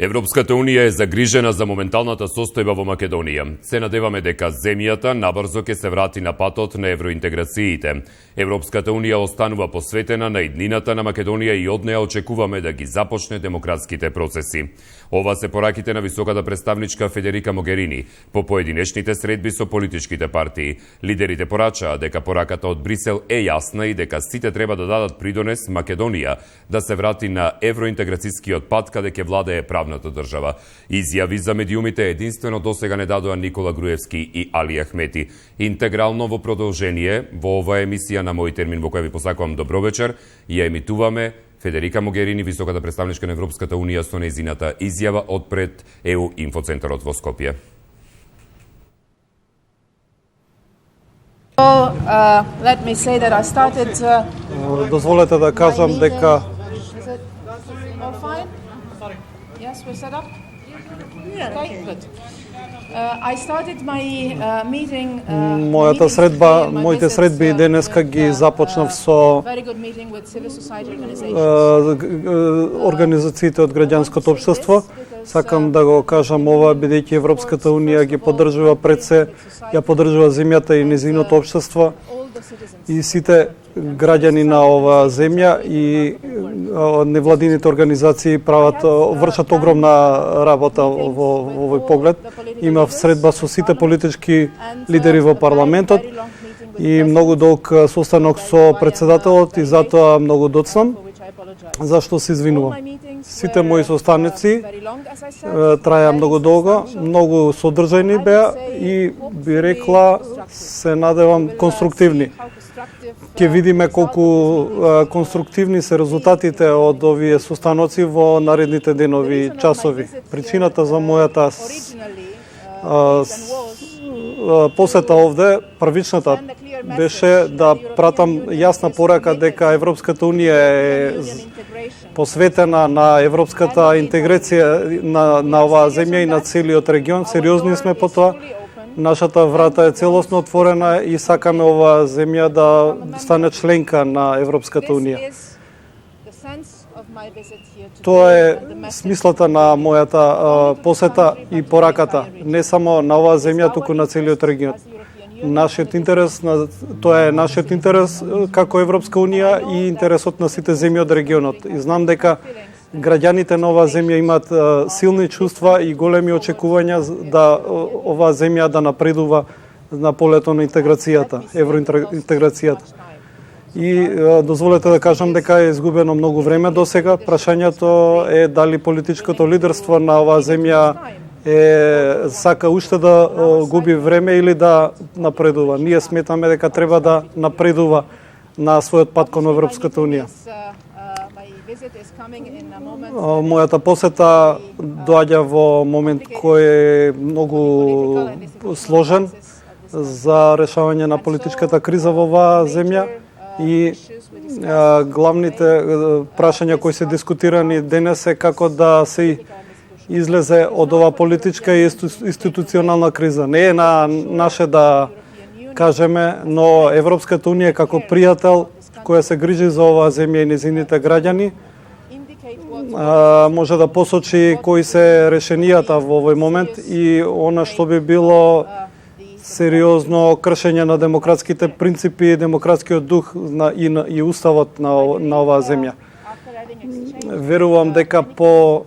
Европската Унија е загрижена за моменталната состојба во Македонија. Се надеваме дека земјата набрзо ќе се врати на патот на евроинтеграциите. Европската Унија останува посветена на иднината на Македонија и од неа очекуваме да ги започне демократските процеси. Ова се пораките на високата представничка Федерика Могерини по поединечните средби со политичките партии. Лидерите порачаа дека пораката од Брисел е јасна и дека сите треба да дадат придонес Македонија да се врати на евроинтеграцискиот пат каде ќе владее правната држава. Изјави за медиумите единствено досега не дадоа Никола Груевски и Али Ахмети. Интегрално во продолжение во оваа емисија на Мој термин во која ви посакувам добро вечер, ја емитуваме Федерика Могерини, високата представничка на Европската Унија со нејзината изјава од пред ЕУ инфоцентарот во Скопје. Дозволете да кажам дека моите средби денеска ги започнав со организациите од граѓанското општество. Сакам да го кажам ова, бидејќи Европската Унија ги поддржува пред се, ја поддржува земјата и незиното општество и сите граѓани на оваа земја и невладините организации вршат огромна работа во овој поглед. Имав средба со сите политички лидери во парламентот и многу долг состанок со председателот и затоа многу доцнам, зашто се извинувам. Сите мои состаноци траја многу долго, многу содржајни беа и би рекла, се надевам, конструктивни. Ќе видиме колку конструктивни се резултатите од овие состаноци во наредните денови и часови. Причината за мојата посета овде, првичната, беше да пратам јасна порака дека Европската Унија е посветена на европската интеграција на оваа земја и на целиот регион. Сериозни сме по тоа. Нашата врата е целосно отворена и сакаме оваа земја да стане членка на Европската Унија. Тоа е смислата на мојата посета и пораката, не само на оваа земја, туку на целиот регион. Нашиот интерес, тоа е нашиот интерес како Европска Унија и интересот на сите земји од регионот. И знам дека граѓаните на оваа земја имаат силни чувства и големи очекувања да оваа земја да напредува на полето на интеграцијата, евроинтеграцијата. И дозволете да кажам дека е изгубено многу време до сега. Прашањето е дали политичкото лидерство на оваа земја сака уште да губи време или да напредува. Ние сметаме дека треба да напредува на својот пат кон Европската Унија. Мојата посета доаѓа во момент кој е многу сложен за решавање на политичката криза во оваа земја и главните прашања кои се дискутирани денес е како да се излезе од оваа политичка и институционална криза. Не е на наше да кажеме, но Европската Унија како пријател која се грижи за оваа земја и незините граѓани може да посочи кои се решенијата во овој момент и она што би било сериозно кршење на демократските принципи и демократскиот дух и уставот на оваа земја. Верувам дека по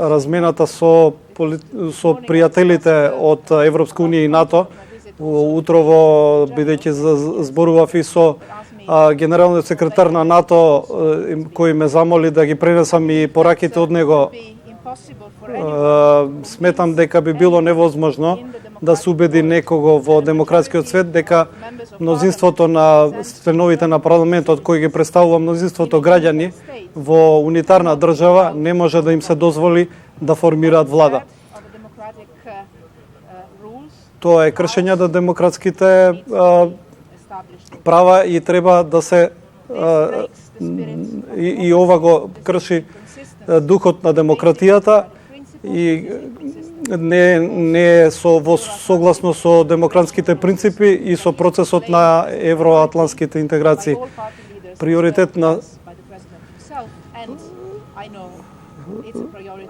размената со пријателите од Европска Унија и НАТО, утрово, бидејќи зборував и со генералниот секретар на НАТО, кој ме замоли да ги пренесам и пораките од него, сметам дека би било невозможно да се убеди некого во демократскиот свет дека мнозинството на членовите на парламентот кои ги представува мнозинството граѓани во унитарна држава не може да им се дозволи да формираат влада. Тоа е кршење на демократските права и треба да се и ова го крши духот на демократијата и не е согласно со демократските принципи и со процесот на евроатлантските интеграции. Приоритет на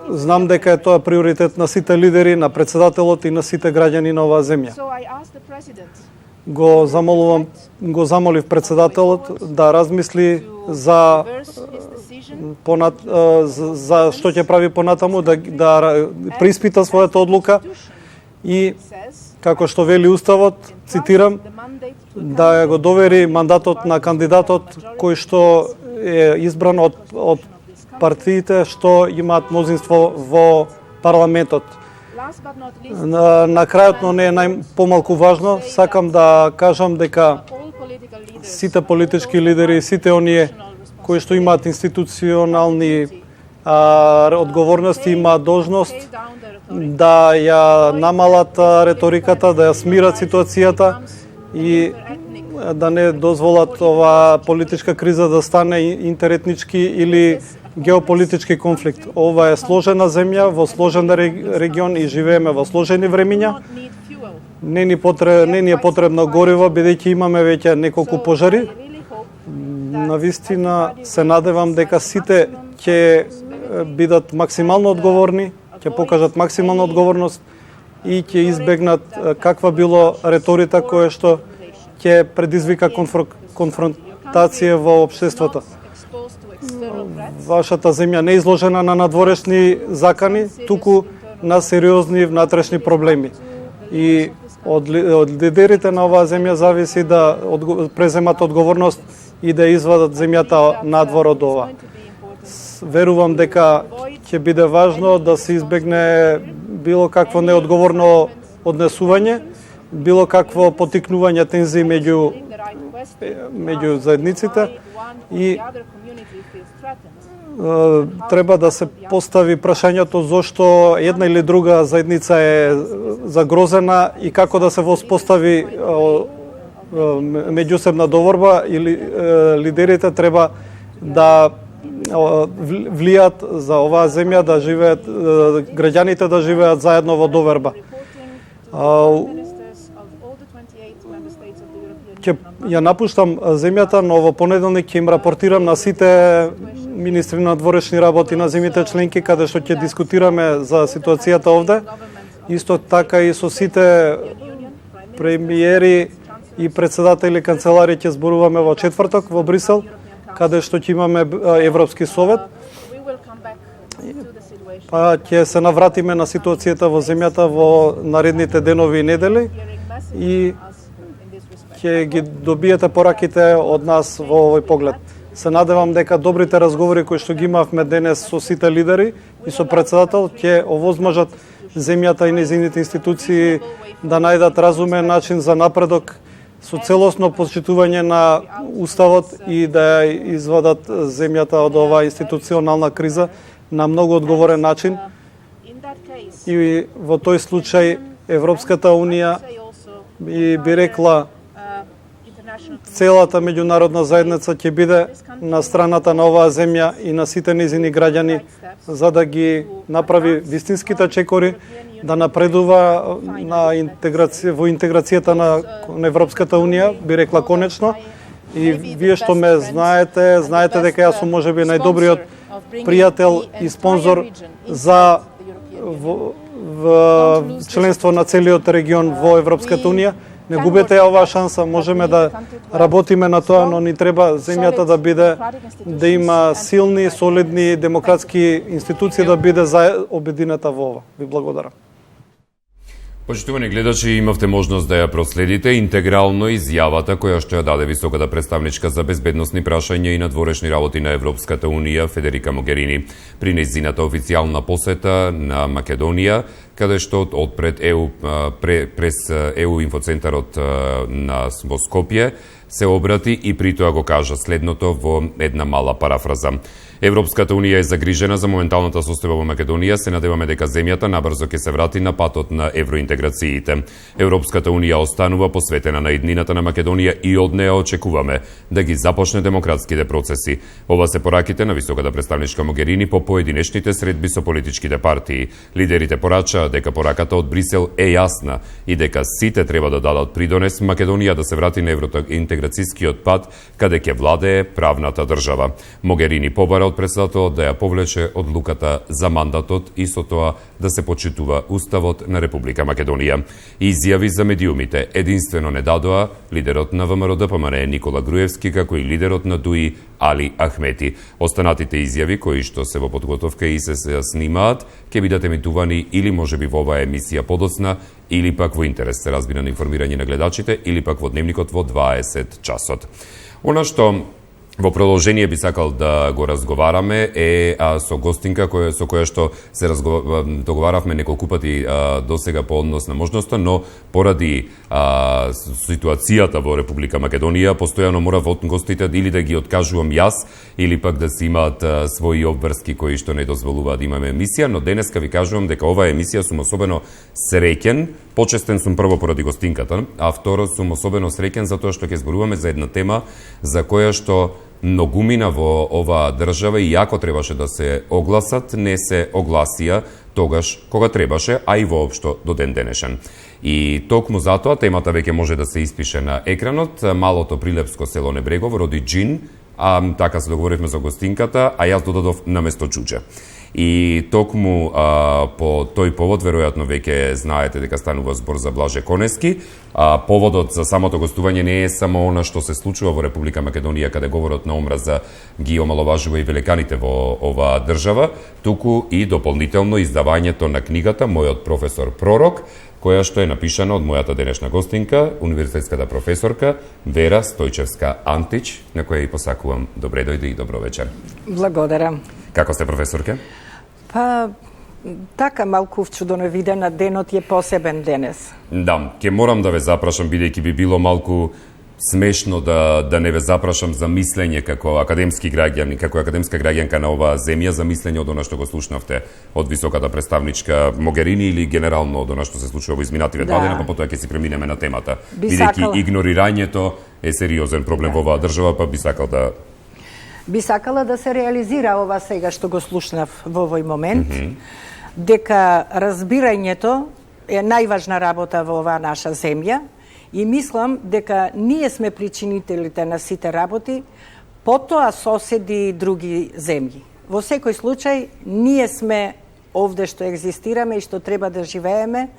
знам дека е тоа приоритет на сите лидери, на председателот и на сите граѓани на оваа земја. Го замолив председателот да размисли за што ќе прави понатаму, да преиспита својата одлука и, како што вели Уставот, цитирам, да го довери мандатот на кандидатот кој што е избран од партиите што имаат мнозинство во парламентот. На крајот, но не е најпомалку важно, сакам да кажам дека сите политички лидери, сите оние кои што имаат институционални одговорности, имаат должност да ја намалат реториката, да ја смират ситуацијата и да не дозволат оваа политичка криза да стане интеретнички или геополитички конфликт. Ова е сложена земја, во сложен регион и живееме во сложени времиња. Не ни е потребно гориво, бидејќи имаме веќе неколку пожари. Навистина се надевам дека сите ќе бидат максимално одговорни, ќе покажат максимална одговорност и ќе избегнат каква било реторика која што ќе предизвика конфронтација во општеството. Вашата земја не е изложена на надворешни закани, туку на сериозни внатрешни проблеми. И од лидерите на оваа земја зависи да преземат одговорност и да извадат земјата надвор од ова. Верувам дека ќе биде важно да се избегне било какво неодговорно однесување, било какво потикнување тензии меѓу заедниците и треба да се постави прашањето зошто една или друга заедница е загрозена и како да се воспостави меѓусебна доворба, или лидерите треба да влијат за оваа земја, да живеат, граѓаните да живеат заедно во доверба. Ќе ја напуштам земјата, но во понеделник ќе им рапортирам на сите министри на надворешни работи на земјите членки, каде што ќе дискутираме за ситуацијата овде. Исто така и со сите премиери и председатели канцелари ќе зборуваме во четврток во Брисел, каде што ќе имаме Европски совет. Па ќе се навратиме на ситуацијата во земјата во наредните денови и недели и ќе ги добиете пораките од нас во овој поглед. Се надевам дека добрите разговори кои што ги имавме денес со сите лидери и со председател ќе овозможат земјата и нејзините институции да најдат разумен начин за напредок со целосно почитување на Уставот и да извадат земјата од оваа институционална криза на многу одговорен начин. И во тој случај Европската Унија би рекла целата меѓународна заедница ќе биде на страната на оваа земја и на сите нејзини граѓани за да ги направи вистинските чекори, да напредува во интеграцијата на Европската Унија, би рекла конечно. И вие што ме знаете дека јас сум можеби најдобриот пријател и спонзор за членство на целиот регион во Европската Унија. Не губете ја оваа шанса, можеме да работиме на тоа, но ни треба земјата да има силни, солидни демократски институции, да биде обединета во ова. Ви благодарам. Почитувани гледачи, имавте можност да ја проследите интегрално изјавата која што ја даде високата представничка за безбедносни прашања и надворешни работи на Европската Унија Федерика Могерини при нејзината официјална посета на Македонија, каде што одпред през ЕУ инфоцентарот во Скопје се обрати и при тоа го кажа следното во една мала парафраза. Европската Унија е загрижена за моменталната состојба во Македонија, се надеваме дека земјата набрзо ќе се врати на патот на евроинтеграциите. Европската Унија останува посветена на иднината на Македонија и од неа очекуваме да ги започне демократските процеси. Ова се пораките на високата представничка Могерини по поединечните средби со политичките партии. Лидерите порачаат посоча дека пораката од Брисел е јасна и дека сите треба да дадат придонес Македонија да се врати на евроинтеграцијскиот пат каде ќе владее правната држава. Могерини побара од председателот да ја повлече одлуката за мандатот и со тоа да се почитува Уставот на Република Македонија. Изјави за медиумите единствено не дадоа лидерот на ВМРО-ДПМН Никола Груевски, како и лидерот на ДУИ Али Ахмети. Останатите изјави кои што се во подготовка и се снимаат ќе бидат емитувани или можеби во оваа емисија подоцна, или пак во интерес се разбира на информирање на гледачите, или пак во дневникот во 20 часот. Она што во продолжение би сакал да го разговараме е со гостинка со која што се договаравме неколку пати досега по однос на можноста, но поради ситуацијата во Република Македонија постојано мора гостите или да ги откажувам јас или пак да се имаат своји обврски кои што не дозволуваат да имаме емисија, но денеска ви кажувам дека оваа емисија сум особено среќен, почестен сум прво поради гостинката, а второ сум особено среќен затоа што ќе зборуваме за една тема за која што многумина во оваа држава и јако требаше да се огласат, не се огласија тогаш кога требаше, а и воопшто до ден денешен. И токму затоа темата веќе може да се испише на екранот. Малото прилепско село Небрегово роди джин, така се договоривме за гостинката, а јас додадов наместо џуџе. И токму по тој повод, веројатно веќе знаете дека станува збор за Блаже Конески. Поводот за самото гостување не е само она што се случува во Република Македонија, каде говорот на омраза ги омаловажува и великаните во оваа држава, туку и дополнително издавањето на книгата Мојот професор Пророк, која што е напишана од мојата денешна гостинка, универзитетската професорка Вера Стојчевска Антич, на која и посакувам добре дојде и добро вечер. Благодарам. Како сте, професорке? Па, така малку вчудоновидена, денот е посебен денес. Да, ќе морам да ве запрашам, бидејќи би било малку смешно да не ве запрашам за мислење како академски граѓани, како академска граѓанка на оваа земја, за мислење од она што го слушнавте од високата представничка Могерини или генерално од она што се случува во изминативе 2 дена, па потоа ќе си преминеме на темата. Бидејќи игнорирањето е сериозен проблем во оваа држава, па би сакала да се реализира ова сега што го слушнав во овој момент, дека разбирањето е најважна работа во оваа наша земја и мислам дека ние сме причинителите на сите работи, потоа соседи и други земји. Во секој случај, ние сме овде што екзистираме и што треба да живееме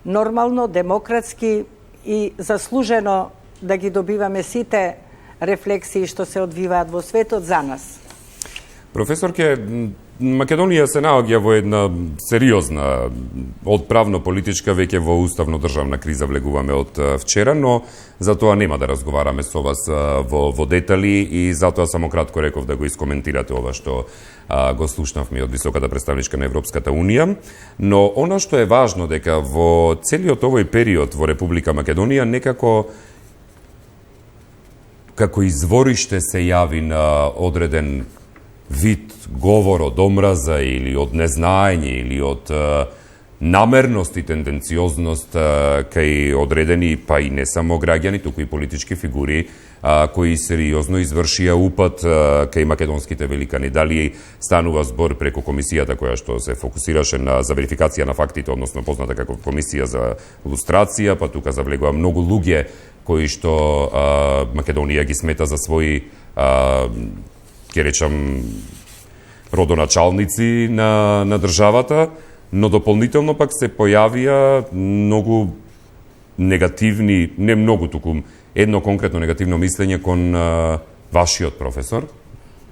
нормално, демократски и заслужено да ги добиваме сите рефлексии што се одвиваат во светот за нас. Професорке, Македонија се наоѓа во една сериозна, од правно-политичка веќе во уставно-државна криза влегуваме од вчера, но за тоа нема да разговараме со вас во детали и затоа само кратко реков да го искоментирате ова што го слушнавме од високата представничка на Европската Унија. Но она што е важно дека во целиот овој период во Република Македонија некако како извориште се јави на одреден вид говор од омраза или од незнаење или од намерност и тенденциозност кај одредени, па и не само граѓани, туку и политички фигури кои сериозно извршија упад кај македонските великани. Дали станува збор преку комисијата која што се фокусираше за верификација на фактите, односно позната како комисија за лустрација, па тука завлегува многу луѓе кои што Македонија ги смета за своји, ќе речам, родоначалници на државата, но дополнително пак се појавија многу негативни, не многу, туку едно конкретно негативно мислење кон вашиот професор,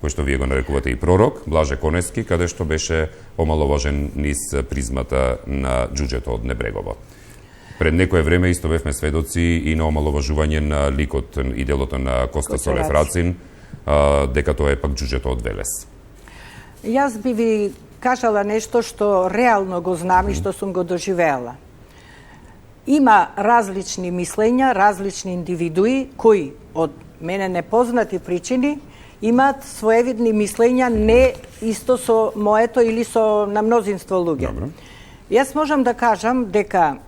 кој што вие го нарекувате и пророк, Блаже Конески, каде што беше омаловажен низ призмата на џуџето од Небрегово. Пред некое време исто бевме сведоци и на омаловажување на ликот и делото на Коста Солев Рацин, дека тоа е пак џуџето од Велес. Јас би ви кажала нешто што реално го знам и што сум го доживеала. Има различни мислења, различни индивидуи кои од мене непознати причини имаат своевидни мислења не исто со моето или со на мнозинство луѓе. Добро. Јас можам да кажам дека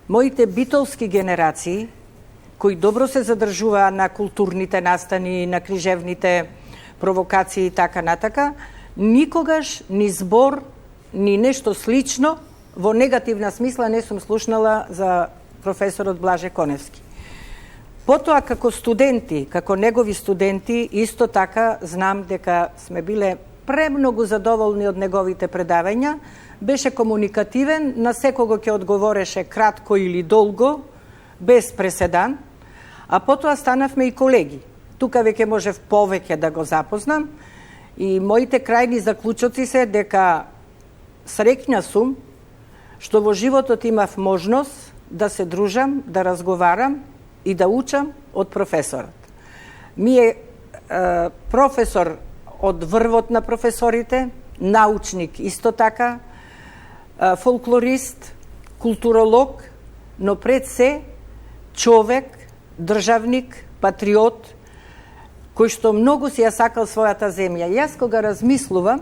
моите битолски генерации, кои добро се задржуваа на културните настани, на крижевните провокации и така натака, никогаш ни збор, ни нешто слично во негативна смисла не сум слушнала за професорот Блаже Коневски. Потоа, како студенти, како негови студенти, исто така знам дека сме биле премногу задоволни од неговите предавања. Беше комуникативен, на секого ќе одговореше кратко или долго, без преседан, а потоа станавме и колеги. Тука веќе можев повеќе да го запознам и моите крајни заклучоци се дека среќна сум што во животот имав можност да се дружам, да разговарам и да учам од професорот. Ми е професор од врвот на професорите, научник исто така, фолклорист, културолог, но пред се човек, државник, патриот, кој што многу си ја сакал својата земја. Јас кога размислувам,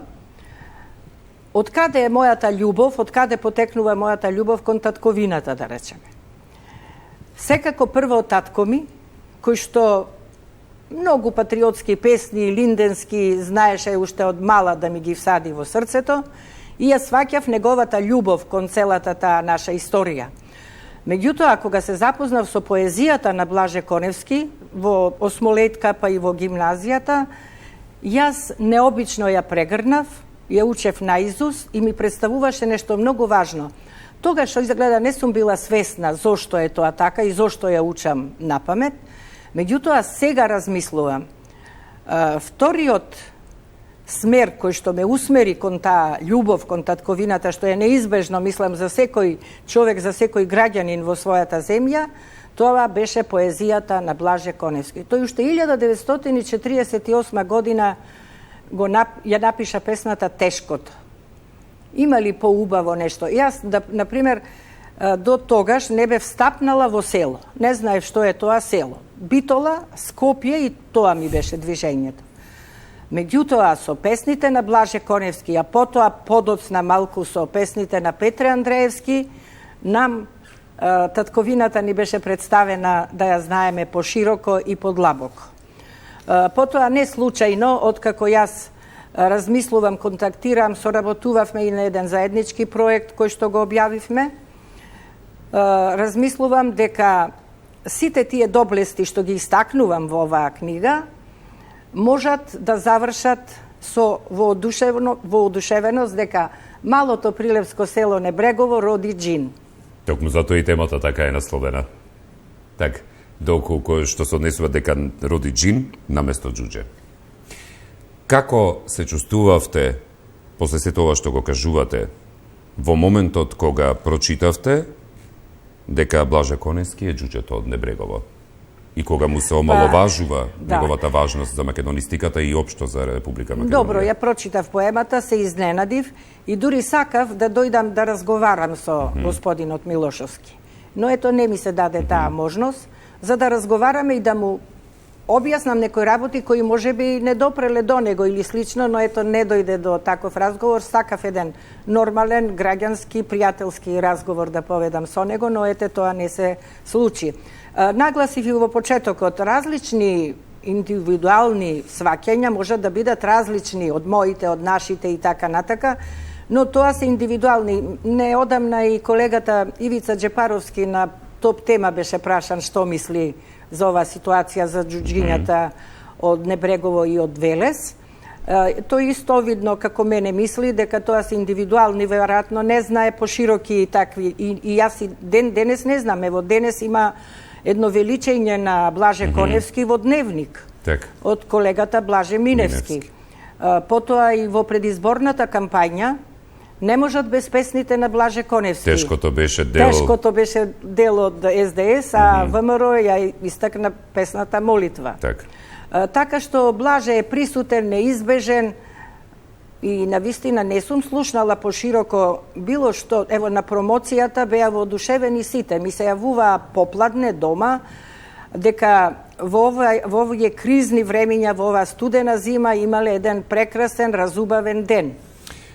од каде е мојата љубов, од каде потекнува мојата љубов кон татковината, да речеме. Секако прво од татко ми, кој што многу патриотски песни, линденски, знаеше уште од мала да ми ги всади во срцето, и ја сваќав неговата љубов кон целата таа наша историја. Меѓутоа, кога се запознав со поезијата на Блаже Коневски, во осмолетка па и во гимназијата, јас необично ја прегрнав, ја учев наизуст и ми представуваше нешто многу важно. Тогаш што изгледа не сум била свесна зошто е тоа така и зошто ја учам напамет, меѓутоа сега размислувам. Вториот смер кој што ме усмери кон таа љубов кон татковината, што е неизбежно, мислам, за секој човек, за секој граѓанин во својата земја, тоа беше поезијата на Блаже Коневски. Тој уште 1948 година ја напиша песната Тешкото. Има ли поубаво нешто? Јас, например, до тогаш не бев стапнала во село. Не знаев што е тоа село. Битола, Скопје и тоа ми беше движењето. Меѓутоа, со песните на Блаже Коневски, а потоа подоцна малку со песните на Петре Андреевски, нам татковината ни беше представена да ја знаеме пошироко и подлабоко. Потоа не случајно, откако јас размислувам, контактирам, соработувавме и на еден заеднички проект кој што го објавивме, размислувам дека сите тие доблести што ги истакнувам во оваа книга можат да завршат со воодушевеност дека малото прилепско село Небрегово роди џин. Токму затоа и темата така е насловена. Так, доколку што се однесува дека роди џин наместо џуџе. Како се чувствувавте после сето ова што го кажувате во моментот кога прочитавте дека Блаже Коневски е џуџето од Небрегово и кога му се омаловажува неговата важност за македонистиката и општо за Република Македонија? Добро, ја прочитав поемата, се изненадив и дури сакав да дојдам да разговарам со господинот Милошовски. Но ето не ми се даде таа можност за да разговараме и да му објаснам некои работи кои можеби не допреле до него или слично, но ето не дојде до таков разговор. Сакав еден нормален, граѓански, пријателски разговор да поведам со него, но ете тоа не се случи. Нагласив и во почетокот, различни индивидуални сваќања можат да бидат различни од моите, од нашите и така натака, но тоа се индивидуални. Неодамна и колегата Ивица Джепаровски на топ тема беше прашан што мисли за оваа ситуација за џуџињата од Небрегово и од Велес. Тој исто видно како мене мисли дека тоа се индивидуални, веројатно не знае пошироки и такви. И јас и денес не знам, ево денес има едно величење на Блаже Коневски во Дневник од колегата Блаже Миневски. Потоа и во предизборната кампања не можат без песните на Блаже Коневски. Тешкото беше дел од СДС, а ВМРО ја истакна песната Молитва. Така што Блаже е присутен, неизбежен и навистина не сум слушнала пошироко било што. Ево на промоцијата беа воодушевени сите. Ми се јавуваа попладне дома дека во овие кризни времиња, во оваа студена зима имале еден прекрасен, разубавен ден.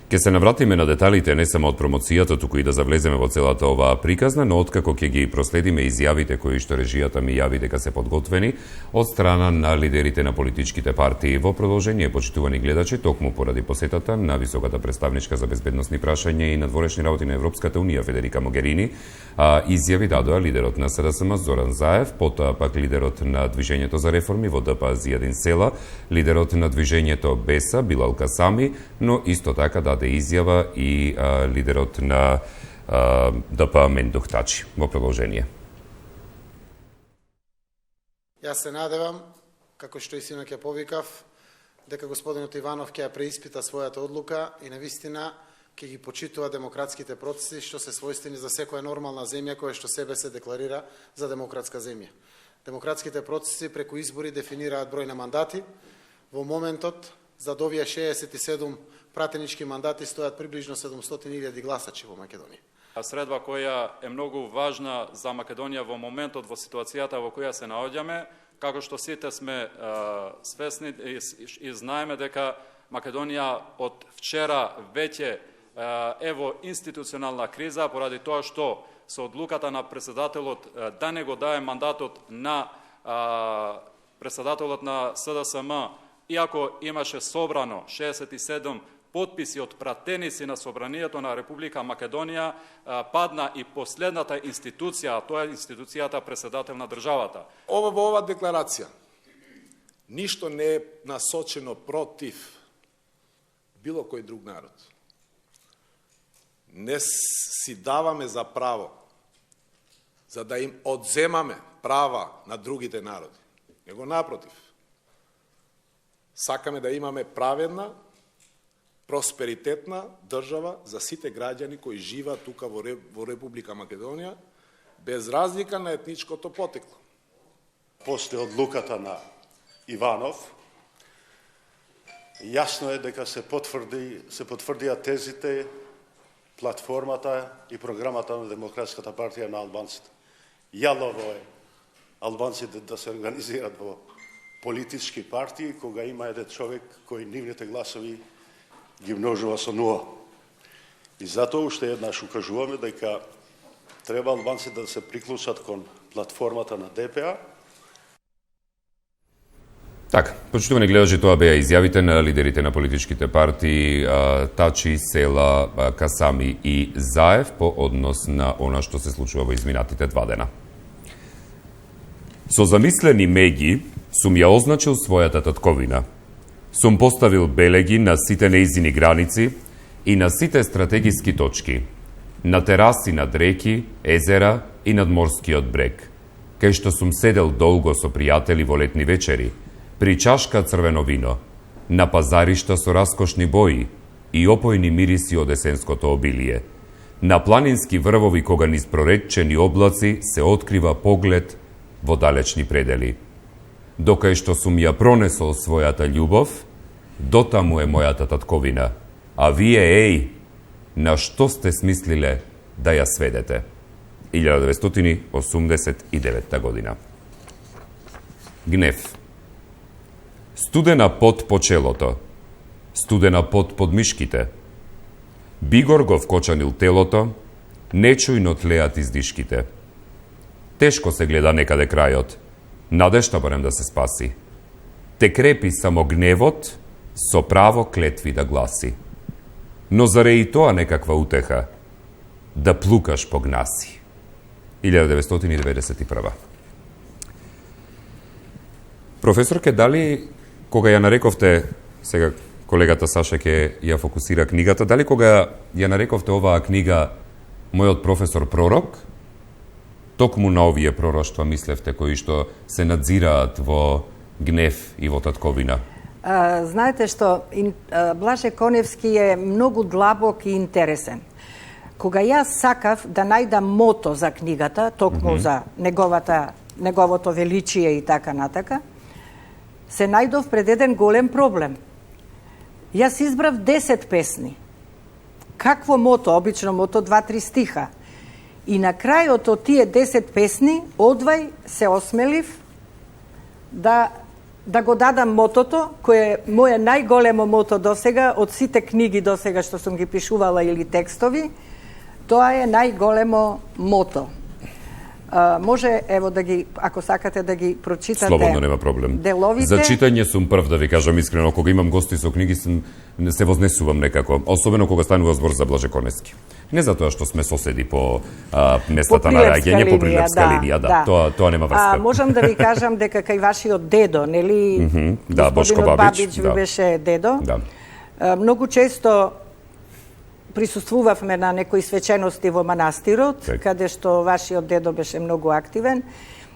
Ке се навратиме на деталите не само од промоцијата, туку и да завлеземе во целата оваа приказна, но откако ќе ги проследиме изјавите кои што режијата ми јави дека се подготвени од страна на лидерите на политичките партии. Во продолжение, почитувани гледачи, токму поради посетата на високата представничка за безбедносни прашања и надворешни работи на Европската унија Федерика Могерини, изјави дадоа лидерот на СДСМ Зоран Заев, потоа пак лидерот на Движењето за реформи во ДП Зијадин Села, лидерот на Движењето Беса Билал Касами, но исто така даде изјава и лидерот на ДП Мендух Тачи. Во продолжение. Јас се надевам, како што и синоќ ја повикав, дека господинот Иванов ќе ја преиспита својата одлука и навистина ќе ги почитува демократските процеси што се својствени за секоја нормална земја која што себе се декларира за демократска земја. Демократските процеси преку избори дефинираат број на мандати. Во моментот за овие 67 пратенички мандати стојат приближно 700.000 гласачи во Македонија. Средба која е многу важна за Македонија во моментот, во ситуацијата во која се наоѓаме, како што сите сме свесни и знаеме дека Македонија од вчера веќе е во институционална криза поради тоа што со одлуката на председателот да не го дае мандатот на председателот на СДСМ, иако имаше собрано 67 подписи од пратеници на Собранието на Република Македонија, падна и последната институција, тоа е институцијата председател на државата. Во ова декларација ништо не е насочено против било кој друг народ. Не си даваме за право за да им одземаме права на другите народи. Него напротив. Сакаме да имаме праведна, просперитетна држава за сите граѓани кои живеат тука во Република Македонија, без разлика на етничкото потекло. После одлуката на Иванов, јасно е дека се потврдија тезите, платформата и програмата на Демократската партија на албанците. Јалово е албанците да се организираат во политички партии, кога има еден човек кој нивните гласови ги множува со нула. И затоа уште еднаш укажуваме дека треба албанците да се приклучат кон платформата на ДПА. Така, почитувани гледачи, тоа беа изјавите на лидерите на политичките партии Тачи, Села, Касами и Заев по однос на она што се случува во изминатите 2 дена. Со замислени меги сум ја означил својата татковина. Сум поставил белеги на сите неизини граници и на сите стратегиски точки, на тераси над реки, езера и над морскиот брег, кај што сум седел долго со пријатели во летни вечери, при чашка црвено вино, на пазаришта со раскошни бои и опојни мириси од есенското обилие, на планински врвови кога низ проречени облаци се открива поглед во далечни предели. Докај што сум ја пронесол својата љубов, дотаму е мојата татковина, а вие, еј, на што сте смислиле да ја сведете? 1989 година. Гнев. Студена пот по челото, студена пот под мишките. Бигор го вкочанил телото, нечујно тлеат издишките. Тешко се гледа некаде крајот, надежта барем да се спаси. Те крепи само гневот, со право клетви да гласи. Но заре и тоа некаква утеха, да плукаш по гнаси. 1991. Професорке, дали кога ја нарековте, сега колегата Саша ќе ја фокусира книгата, дали кога ја нарековте оваа книга мојот професор пророк, токму на овие пророштва мислевте кои што се надзираат во гнев и во татковина? Знаете што, Блаже Коневски е многу длабок и интересен. Кога јас сакав да најдам мото за книгата, токму за неговото величие и така натака, се најдов пред еден голем проблем. Јас избрав 10 песни. Какво мото? Обично мото 2-3 стиха. И на крајот од тие 10 песни, одвај се осмелив да да го дадам мотото, кое е моје најголемо мото досега, од сите книги досега што сум ги пишувала или текстови, тоа е најголемо мото. Може, ево, да ги, ако сакате да ги прочитате. Слободно, нема проблем. Деловите. За читање сум прв, да ви кажам искрено, кога имам гости со книги, се вознесувам некако, особено кога станува збор за Блаже Конески. Не затоа што сме соседи по местата на раѓање, по Прилепска линија, да. Тоа нема врска. Можам да ви кажам дека кај вашиот дедо, нели, Бошко Бабич ви беше дедо. Да. Многу често присуствувавме на некои свечености во манастирот, каде што вашиот дедо беше многу активен.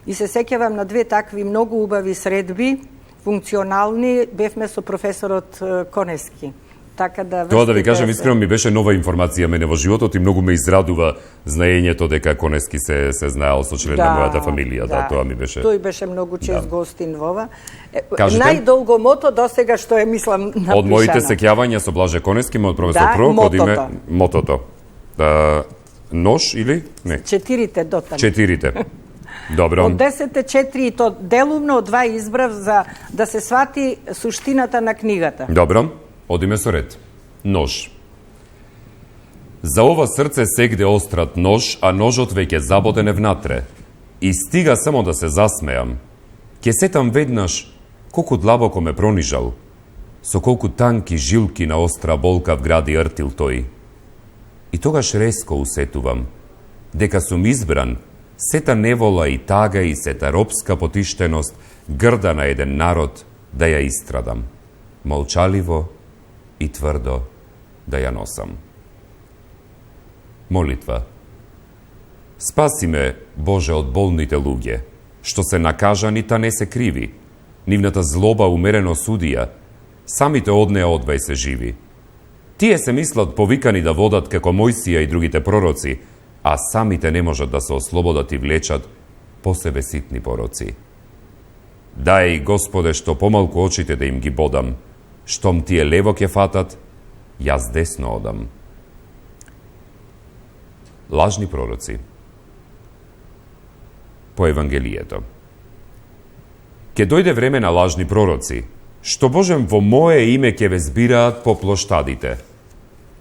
И се сеќавам на две такви многу убави средби, функционални, бевме со професорот Конески. Така да тоа да ви кажам искрено ми беше нова информација мене во животот и многу ме израдува знаењето дека Конески се знаел со член на мојата фамилија. Да, тоа ми беше. Тој беше многу чест гостин во ова. Најдолго мото досега што е мислам напишано. Од моите сеќавања со Блаже Конески, мојот професор Прок, од име мотото. Нож или не? Четирите дотаму. Четирите. Добро. Од 10-4 и то делумно од два избрав за да се свати суштината на книгата. Добро. Одиме со ред. Нож. За ова срце сегде острат нож, а ножот веќе забоден е внатре. И стига само да се засмеам. Ке сетам веднаш колку длабоко ме пронижал, со колку танки жилки на остра болка вгради ртил тој. И тогаш резко усетувам дека сум избран сета невола и тага и сета робска потиштеност грда на еден народ да ја истрадам. Молчаливо и тврдо да ја носам. Молитва. Спаси ме, Боже, од болните луѓе, што се накажани, та не се криви. Нивната злоба умерено судија, самите од неа одвај се живи. Тие се мислат повикани да водат како Мојсија и другите пророци, а самите не можат да се ослободат и влечат по себе ситни пороци. Дај, Господе, што помалку очите да им ги бодам, штом тие лево ќе фатат, јас десно одам. Лажни пророци. По Евангелието. Ке дојде време на лажни пророци, што Божем во мое име ќе ве збираат по плоштадите,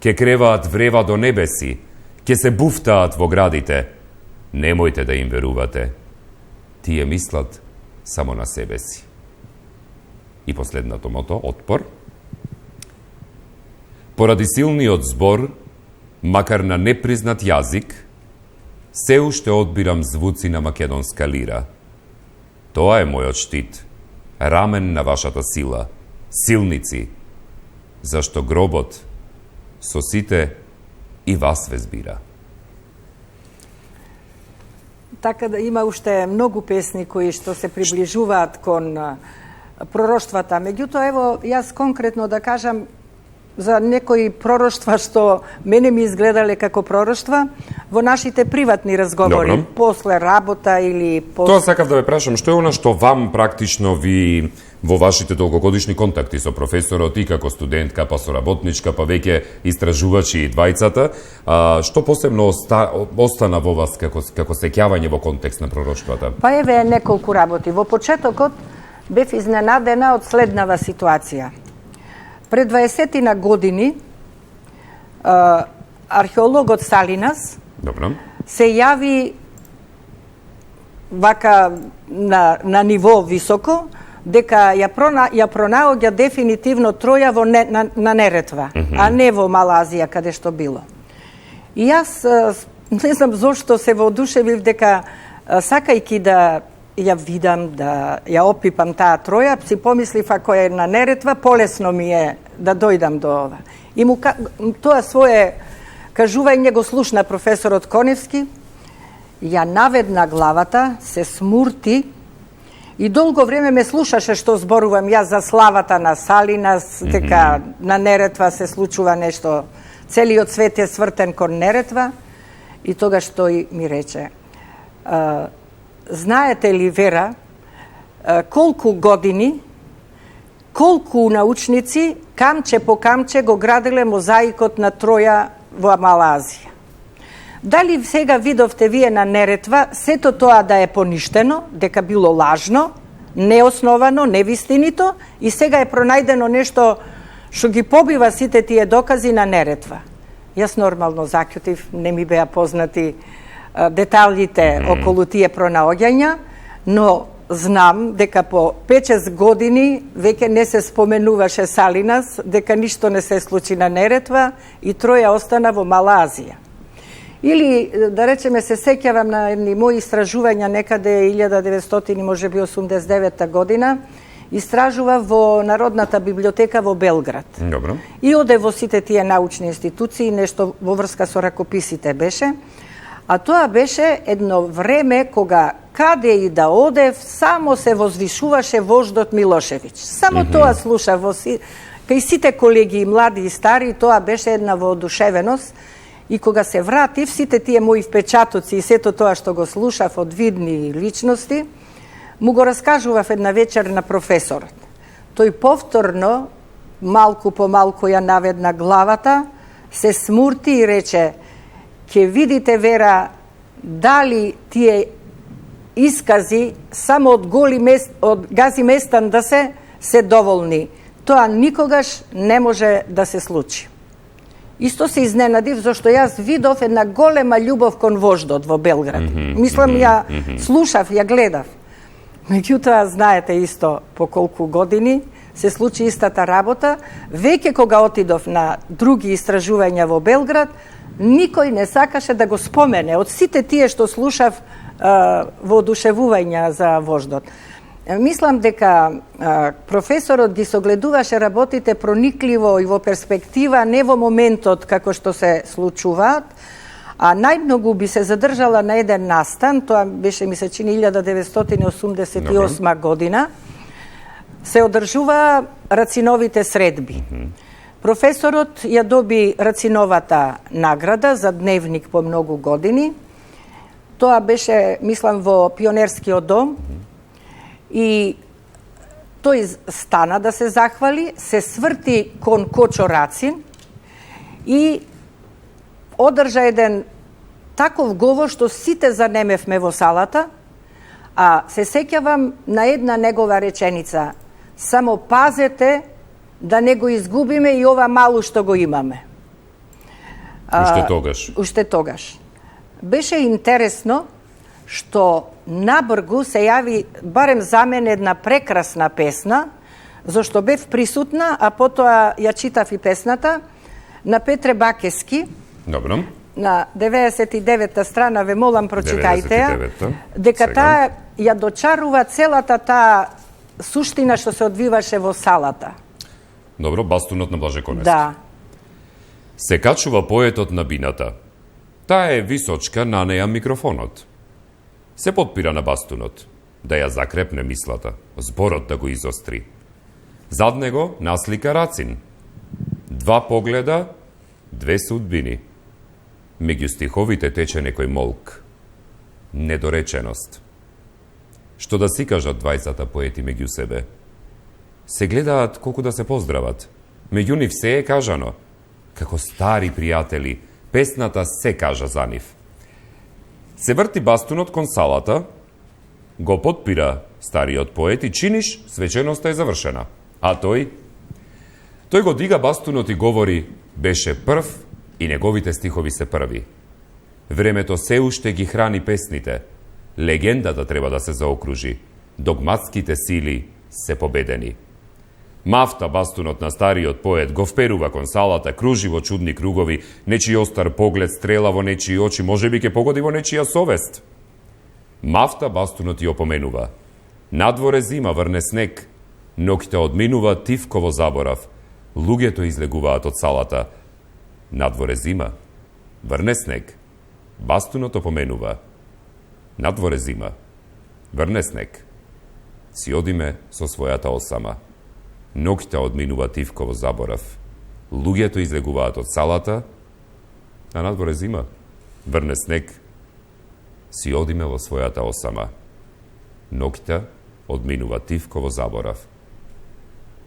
ке креваат врева до небеси, ке се буфтаат во градите. Немојте да им верувате. Тие мислат само на себе си. И последното мото, отпор. Поради силниот збор, макар на непризнат јазик, се уште одбирам звуци на македонска лира. Тоа е мојот штит, рамен на вашата сила, силници, зашто гробот со сите и вас ве збира. Така да има уште многу песни кои што се приближуваат кон пророштвата. Меѓутоа, ево, јас конкретно да кажам за некои пророштва што мене ми изгледале како пророштва во нашите приватни разговори, Добро. после работа или Тоа сакав да ве прашам, што е она што вам практично ви во вашите долгогодишни контакти со професорот и како студентка, па со работничка, па веќе истражувачи и двајцата, што посебно остана во вас како сеќавање во контекст на пророштвата? Па еве неколку работи. Во почетокот бев изненадена од следнава ситуација. Пред 20 години археологот Салинас Добро. се јави вака на ниво високо дека ја пронаоѓа дефинитивно Троја на Неретва, а не во Мала Азија каде што било. И јас не знам зошто се воодушевив дека сакајќи да ја видам, да ја опипам таа Троја, си помислив ако е на Неретва, полесно ми е да дојдам до ова. И му тоа свое кажување го слушна професорот Коневски, ја наведна главата, се смурти и долго време ме слушаше што зборувам јас за славата на Салинас, дека на Неретва се случува нешто, целиот свет е свртен кон Неретва, и тогаш тој ми рече: знаете ли, Вера, колку години, колку научници камче по камче го граделе мозаикот на Троја во Мала Азија? Дали сега видовте вие на Неретва сето тоа да е поништено, дека било лажно, неосновано, невистинито, и сега е пронајдено нешто што ги побива сите тие докази на Неретва. Јас нормално заќутив, не ми беа познати деталите околу тие пронаоѓања, но знам дека по 5-6 години веќе не се споменуваше Салинас, дека ништо не се случи на Неретва и Троја остана во Мала Азија. Или, да речеме, се сеќавам на едни мои истражувања некаде 1989 година, истражува во Народната библиотека во Белград. Добро. И оде во сите тие научни институции, нешто во врска со ракописите беше. А тоа беше едно време кога каде и да одев, само се возвишуваше вождот Милошевиќ. Само тоа слуша кај сите колеги, и млади и стари, тоа беше една воодушевеност. И кога се вратив, сите тие мои впечатоци и сето тоа што го слушав од видни личности, му го раскажував една вечер на професорот. Тој повторно, малку по малку ја наведна главата, се смурти и рече: ќе видите, Вера, дали тие искази само од од Гази Местан да се доволни. Тоа никогаш не може да се случи. Исто се изненадив, зашто јас видов една голема љубов кон вождот во Белград. Мислам, ја слушав, ја гледав. Меѓутоа, знаете исто по колку години се случи истата работа. Веќе кога отидов на други истражувања во Белград, никој не сакаше да го спомене од сите тие што слушав воодушевувања за вождот. Мислам дека професорот ги согледуваше работите проникливо и во перспектива, не во моментот како што се случуваат, а најмногу би се задржала на еден настан, тоа беше, ми се чини, 1988 година, се одржува Рациновите средби. Професорот ја доби Рациновата награда за дневник по многу години. Тоа беше, мислам, во Пионерскиот дом. И тој стана да се захвали, се сврти кон Кочо Рацин и одржа еден таков говор што сите занемевме во салата, а се сеќавам на една негова реченица: само пазете да не го изгубиме и ова малу што го имаме. Уште тогаш. Беше интересно што набргу се јави, барем за мене, една прекрасна песна, зашто бев присутна, а потоа ја читав и песната, на Петре Бакески. Добро. На 99-та страна, ве молам, прочитајте ја, дека таа ја дочарува целата таа суштина што се одвиваше во салата. Добро, бастунот на Блаже Коневски. Да. Се качува поетот на бината. Таа е височка, на неја микрофонот. Се подпира на бастунот, да ја закрепне мислата, зборот да го изостри. Зад него наслика Рацин. 2 погледа, 2 судбини. Меѓу стиховите тече некој молк. Недореченост. Што да си кажат двајцата поети меѓу себе? Се гледаат колку да се поздрават. Меѓу нив се е кажано. Како стари пријатели, песната се кажа за нив. Се врти бастунот кон салата, го подпира стариот поет и чиниш, свеченоста е завршена. А тој го дига бастунот и говори: беше прв и неговите стихови се први. Времето се уште ги храни песните. Легендата треба да се заокружи. Догматските сили се победени. Мафта бастунот на стариот поет го вперува кон салата, кружи во чудни кругови, нечи остар поглед стрела во нечии очи, можеби ќе погоди во нечија совест. Мафта бастунот ја опоменува: надворе зима, врне снег, ноќта одминува тивко во заборав, луѓето излегуваат од салата. Надворе зима, врне снег, бастунот опоменува: надворе зима, врне снег, си одиме со својата осама. Ноќта одминува тивко во заборав, луѓето излегуваат од салата, а надворе зима, врне снег, си одиме во својата осама. Ноќта одминува тивко во заборав.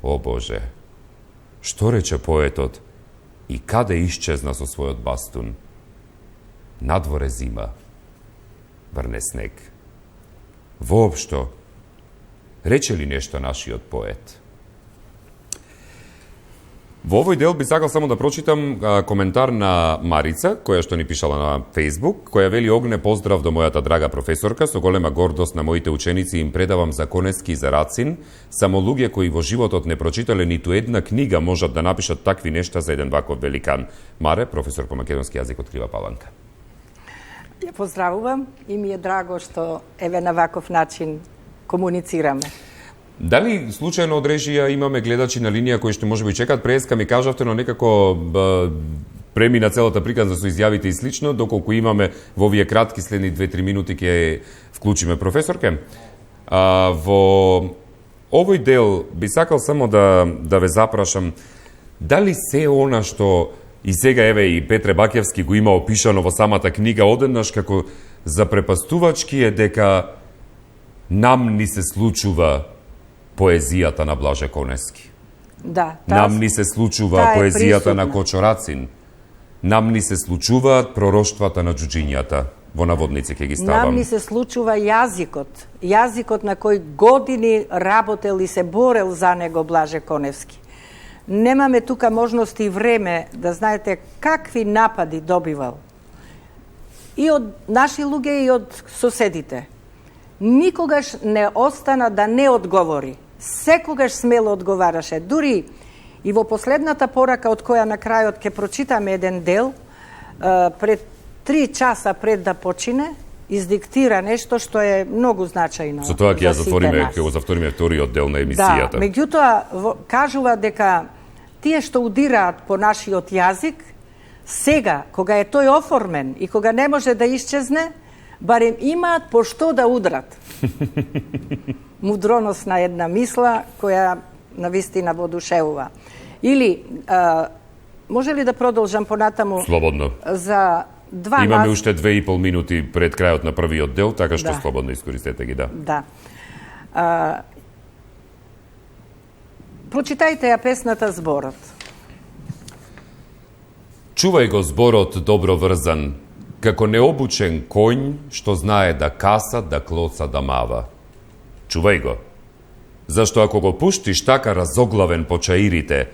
О Боже, што рече поетот и каде исчезна со својот бастун? Надворе зима, врне снег. Воопшто, Рече ли нешто нашиот поет? Во овој дел би сакал само да прочитам коментар на Марица, која што ни пишала на Facebook, која вели: огне поздрав до мојата драга професорка, со голема гордост на моите ученици им предавам за Конески и за Рацин. Само луѓе кои во животот не прочитале ниту една книга можат да напишат такви нешта за еден ваков великан. Маре, професор по македонски јазик од Крива Паланка. Ја поздравувам и ми е драго што еве на ваков начин комуницираме. Дали случајно од режија имаме гледачи на линија кои што можеби чекаат? Преска ми кажавте, но некако премина целата приказна со изјавите и слично, доколку имаме во овие кратки следни 2-3 минути ќе вклучиме професорке. Во овој дел би сакал само да ве запрашам, дали се она што и сега еве и Петре Бакевски го има опишано во самата книга одеднаш како запрепастувачки е дека нам ни се случува поезијата на Блаже Конески. Да, нам ни се случува поезијата на Кочо Рацин. Нам ни се случуваат пророштвата на џуџињата. Во наводници ќе ги ставам. Нам ни се случува јазикот. Јазикот на кој години работел и се борел за него Блаже Коневски. Немаме тука можности и време да знаете какви напади добивал. И од наши луѓе и од соседите. Никогаш не остана да не одговори. Секогаш смело одговараше. Дури и во последната порака од која на крајот ќе прочитаме еден дел, пред 3 часа пред да почине, издиктира нешто што е многу значајно. Со тоа ќе го затвориме вториот дел на емисијата. Да, меѓутоа кажува дека тие што удираат по нашиот јазик, сега, кога е тој оформен и кога не може да исчезне, барем имаат по што да удрат. Мудроносна една мисла која навистина воодушевува. Или, може ли да продолжам понатаму? Слободно. За два Имаме уште 2,5 минути пред крајот на првиот дел, така што слободно искористете ги, да. Да. Прочитајте ја песната Зборот. Чувај го зборот добро врзан, како необучен коњ што знае да каса, да клоца, да мава. Чувај го. Зашто ако го пуштиш така разоглавен по чаирите,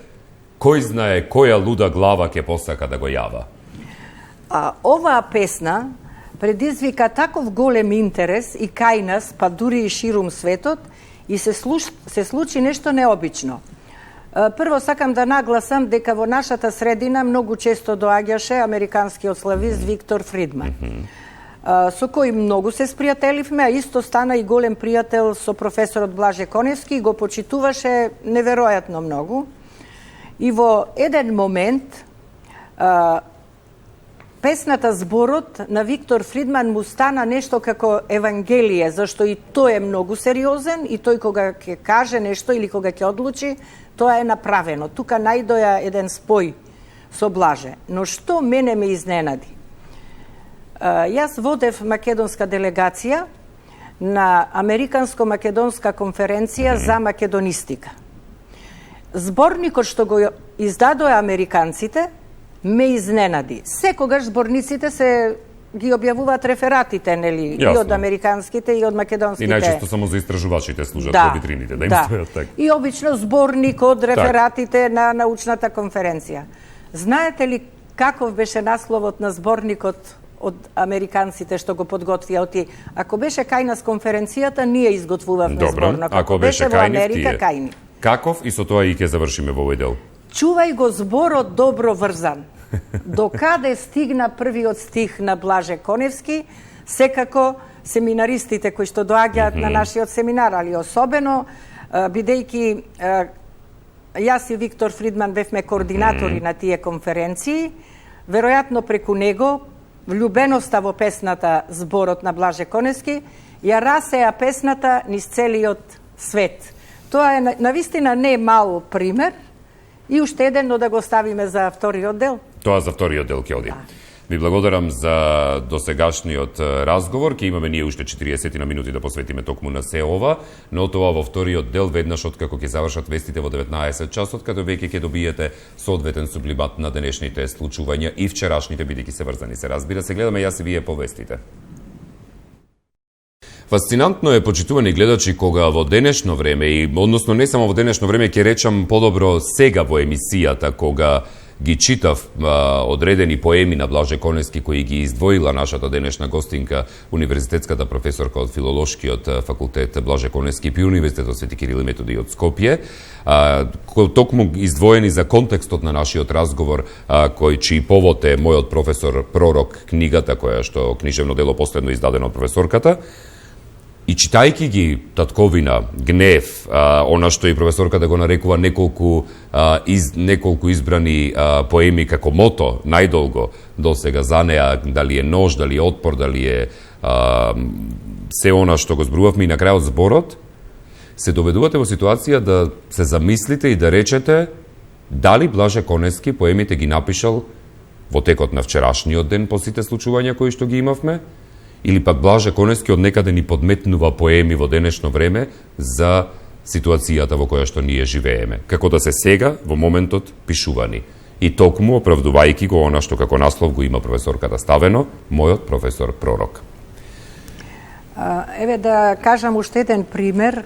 кој знае која луда глава ќе посака да го јава. Оваа песна предизвика таков голем интерес и кај нас, па дури и ширум светот, и се случи нешто необично. Прво сакам да нагласам дека во нашата средина многу често доаѓаше американскиот славист Виктор Фридман, со кој многу се спријателивме, а исто стана и голем пријател со професорот Блаже Коневски и го почитуваше неверојатно многу. И во еден момент песната Зборот на Виктор Фридман му стана нешто како евангелие, зашто и тој е многу сериозен и тој кога ќе каже нешто или кога ќе одлучи, тоа е направено. Тука најдоја еден спој со Блаже. Но што мене ме изненади? Јас водев македонска делегација на Американско-македонска конференција за македонистика. Зборникот што го издадоа американците ме изненади. Секогаш зборниците се ги објавуваат рефератите, нели, и од американските и од македонските. И најчесто само за истражувачите служат во витрините, да им стојат така. И обично зборник од рефератите на научната конференција. Знаете ли каков беше насловот на зборникот од американците што го подготвија? Ако беше кај нас конференцијата, ние изготвувавме зборник. Ако беше во Америка, кај ни. Каков? И со тоа и ќе завршиме во овој дел. Чувај го зборот добро врзан. До каде стигна првиот стих на Блаже Коневски, секако семинаристите кои што доаѓаат на нашиот семинар, али особено, бидејќи јас и Виктор Фридман бевме координатори на тие конференции, веројатно преку него, влюбеноста во песната Зборот на Блаже Коневски, ја расеа песната низ целиот свет. Тоа е навистина не мал пример, и уште еден, но да го ставиме за вториот дел. Тоа за вториот дел ќе оди. Ви благодарам за досегашниот разговор. Ке имаме ние уште 40 на минути да посветиме токму на се ова, но тоа во вториот дел, веднаш откако ќе завршат вестите во 19 часот, каде веќе ќе добиете соодветен сублимат на денешните случувања и вчерашните, бидејќи се врзани, се разбира. Се гледаме јас и вие по вестите. Фасцинантно е, почитувани гледачи, кога во денешно време, и односно не само во денешно време, ќе речам подобро сега во емисијата, кога ги читав одредени поеми на Блаже Конески, кои ги издвоила нашата денешна гостинка, универзитетската професорка од филолошкиот факултет Блаже Конески при Универзитетот Свети Кирил и Методи од Скопје, токму издвоени за контекстот на нашиот разговор, чиј повод е мојот професор Пророк, книгата која што книжевно дело последно издадено од професорката. И читајки ги татковина, гнев, она што и професорката го нарекува неколку избрани поеми како мото, најдолго до сега за неа, дали е нож, дали е отпор, дали е се она што го зборувавме, и на крајот зборот, се доведувате во ситуација да се замислите и да речете дали Блаже Конески поемите ги напишал во текот на вчерашниот ден по сите случувања кои што ги имавме, или пак Блаже Конески од некаде ни подметнува поеми во денешно време за ситуацијата во која што ние живееме, како да се сега, во моментот, пишувани. И токму оправдувајќи го она што како наслов го има професорката ставено, мојот професор Пророк. Еве да кажам уште еден пример,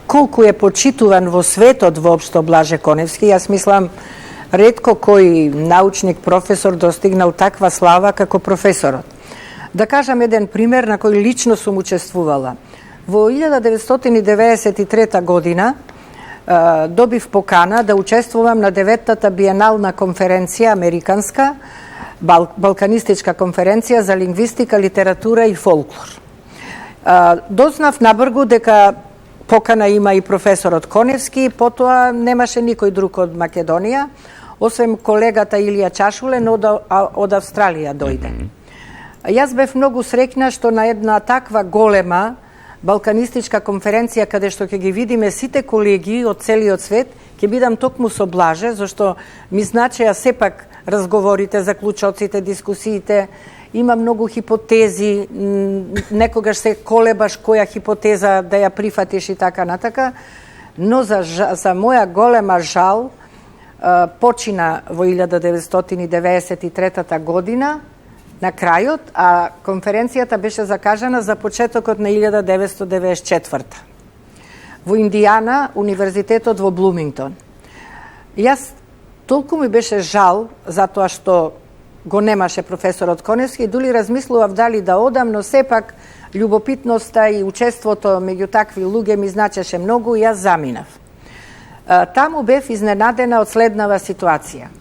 колку е почитуван во светот воопшто Блаже Конески. Јас мислам, ретко кој научник, професор достигнал таква слава како професорот. Да кажам еден пример на кој лично сум учествувала. Во 1993 година добив покана да учествувам на 9-та биенална конференција американска, балканистичка конференција за лингвистика, литература и фолклор. Дознав набргу дека покана има и професорот Коневски, потоа немаше никој друг од Македонија, освен колегата Илија Чашулен од Австралија дојде. Јас бев многу среќна што на една таква голема балканистичка конференција, каде што ќе ги видиме сите колеги од целиот свет, ќе бидам токму со Блаже, зашто ми значеа сепак разговорите, заклучоците, дискусиите. Има многу хипотези, некогаш се колебаш која хипотеза да ја прифатиш и така натака, но за моја голема жал почина во 1993 година на крајот, а конференцијата беше закажана за почетокот на 1994. Во Индијана, универзитетот во Блумингтон. Јас толку ми беше жал затоа што го немаше професорот Коневски, дури размислував дали да одам, но сепак љубопитноста и учеството меѓу такви луѓе ми значеше многу и јас заминав. Таму бев изненадена од следнава ситуација.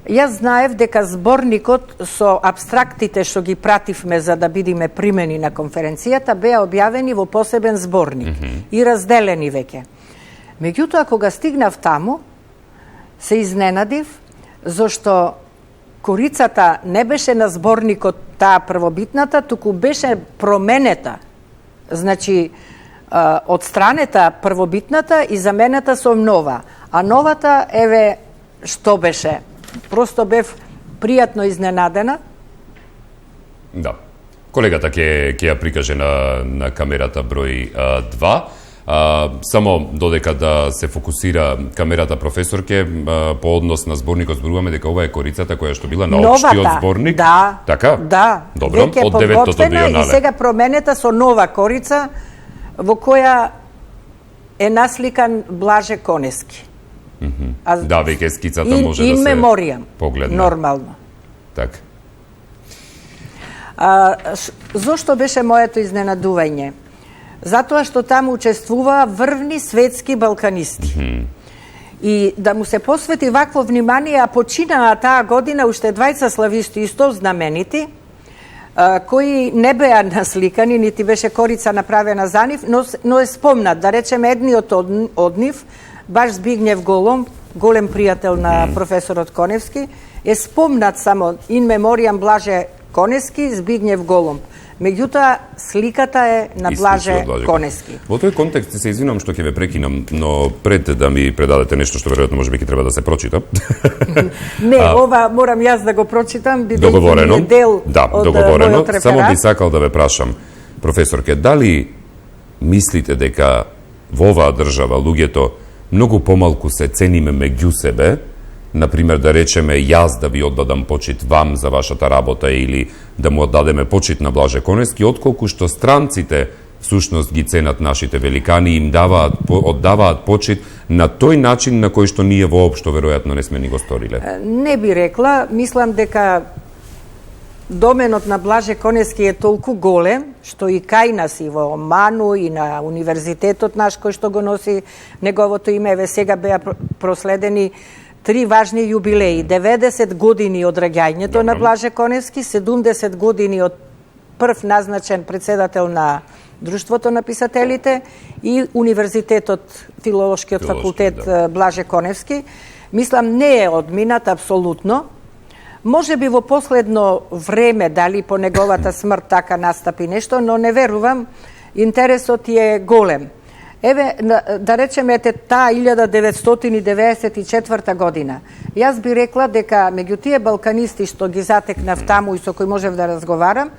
Јас знаев дека зборникот со апстрактите што ги пративме за да бидеме примени на конференцијата беа објавени во посебен зборник и разделени веќе. Меѓутоа, кога стигнав таму, се изненадив, зашто корицата не беше на зборникот таа првобитната, туку беше променета. Значи, одстранета првобитната и заменета со нова. А новата, еве, што беше? Просто бев пријатно изненадена. Да. Колегата ќе ја прикаже на камерата број 2. Само додека да се фокусира камерата професорке, по однос на зборникот зборуваме дека ова е корицата која што била на општиот зборник. Да, така? Да, добро, веќе од 9-тото биенале. И сега променета со нова корица во која е насликан Блаже Конески. Да, веќе скицата може да се меморијам, погледне. Нормално. Така. Зошто беше моето изненадување? Затоа што таму учествуваа врвни светски балканисти. И да му се посвети вакво внимание, а починаа таа година уште двајца слависти исто знаменити, кои не беа насликани, нити беше корица направена за нив, но е спомнат, да речеме, едниот од нив, баш Збигнев Голом, голем пријател на професорот Коневски, е спомнат само in memoriam Блаже Конески, Збигнев Голом. Меѓутоа, сликата е на Блаже Конески. Во тој контекст се извинувам што ќе ве прекинам, но пред да ми предадете нешто што веројатно можеби ќе треба да се прочита. Не, ова морам јас да го прочитам, договорено. Бидејќи дел од мојот реферат. Само би сакал да ве прашам, професорке, дали мислите дека во оваа држава луѓето многу помалку се цениме меѓу себе, например, да речеме јас да ви оддадам почит вам за вашата работа или да му оддадеме почит на Блаже Конески, отколку што странците Всушност ги ценат нашите великани и им оддаваат почит на тој начин на кој што ние воопшто веројатно не сме ни го сториле. Не би рекла, мислам дека доменот на Блаже Коневски е толку голем, што и кај нас и во Оману и на универзитетот наш кој што го носи неговото име, еве сега беа проследени 3 важни јубилеи: 90 години од раѓањето на Блаже Коневски, 70 години од прв назначен председател на Друштвото на писателите и Универзитетот, Филолошкиот факултет Блаже Коневски. Мислам, не е одминат апсолутно. Може би во последно време, дали по неговата смрт така настапи нешто, но не верувам, интересот е голем. Еве, да речеме, таа 1994 година. Јас би рекла дека меѓу тие балканисти што ги затекнав таму и со кој можев да разговарам,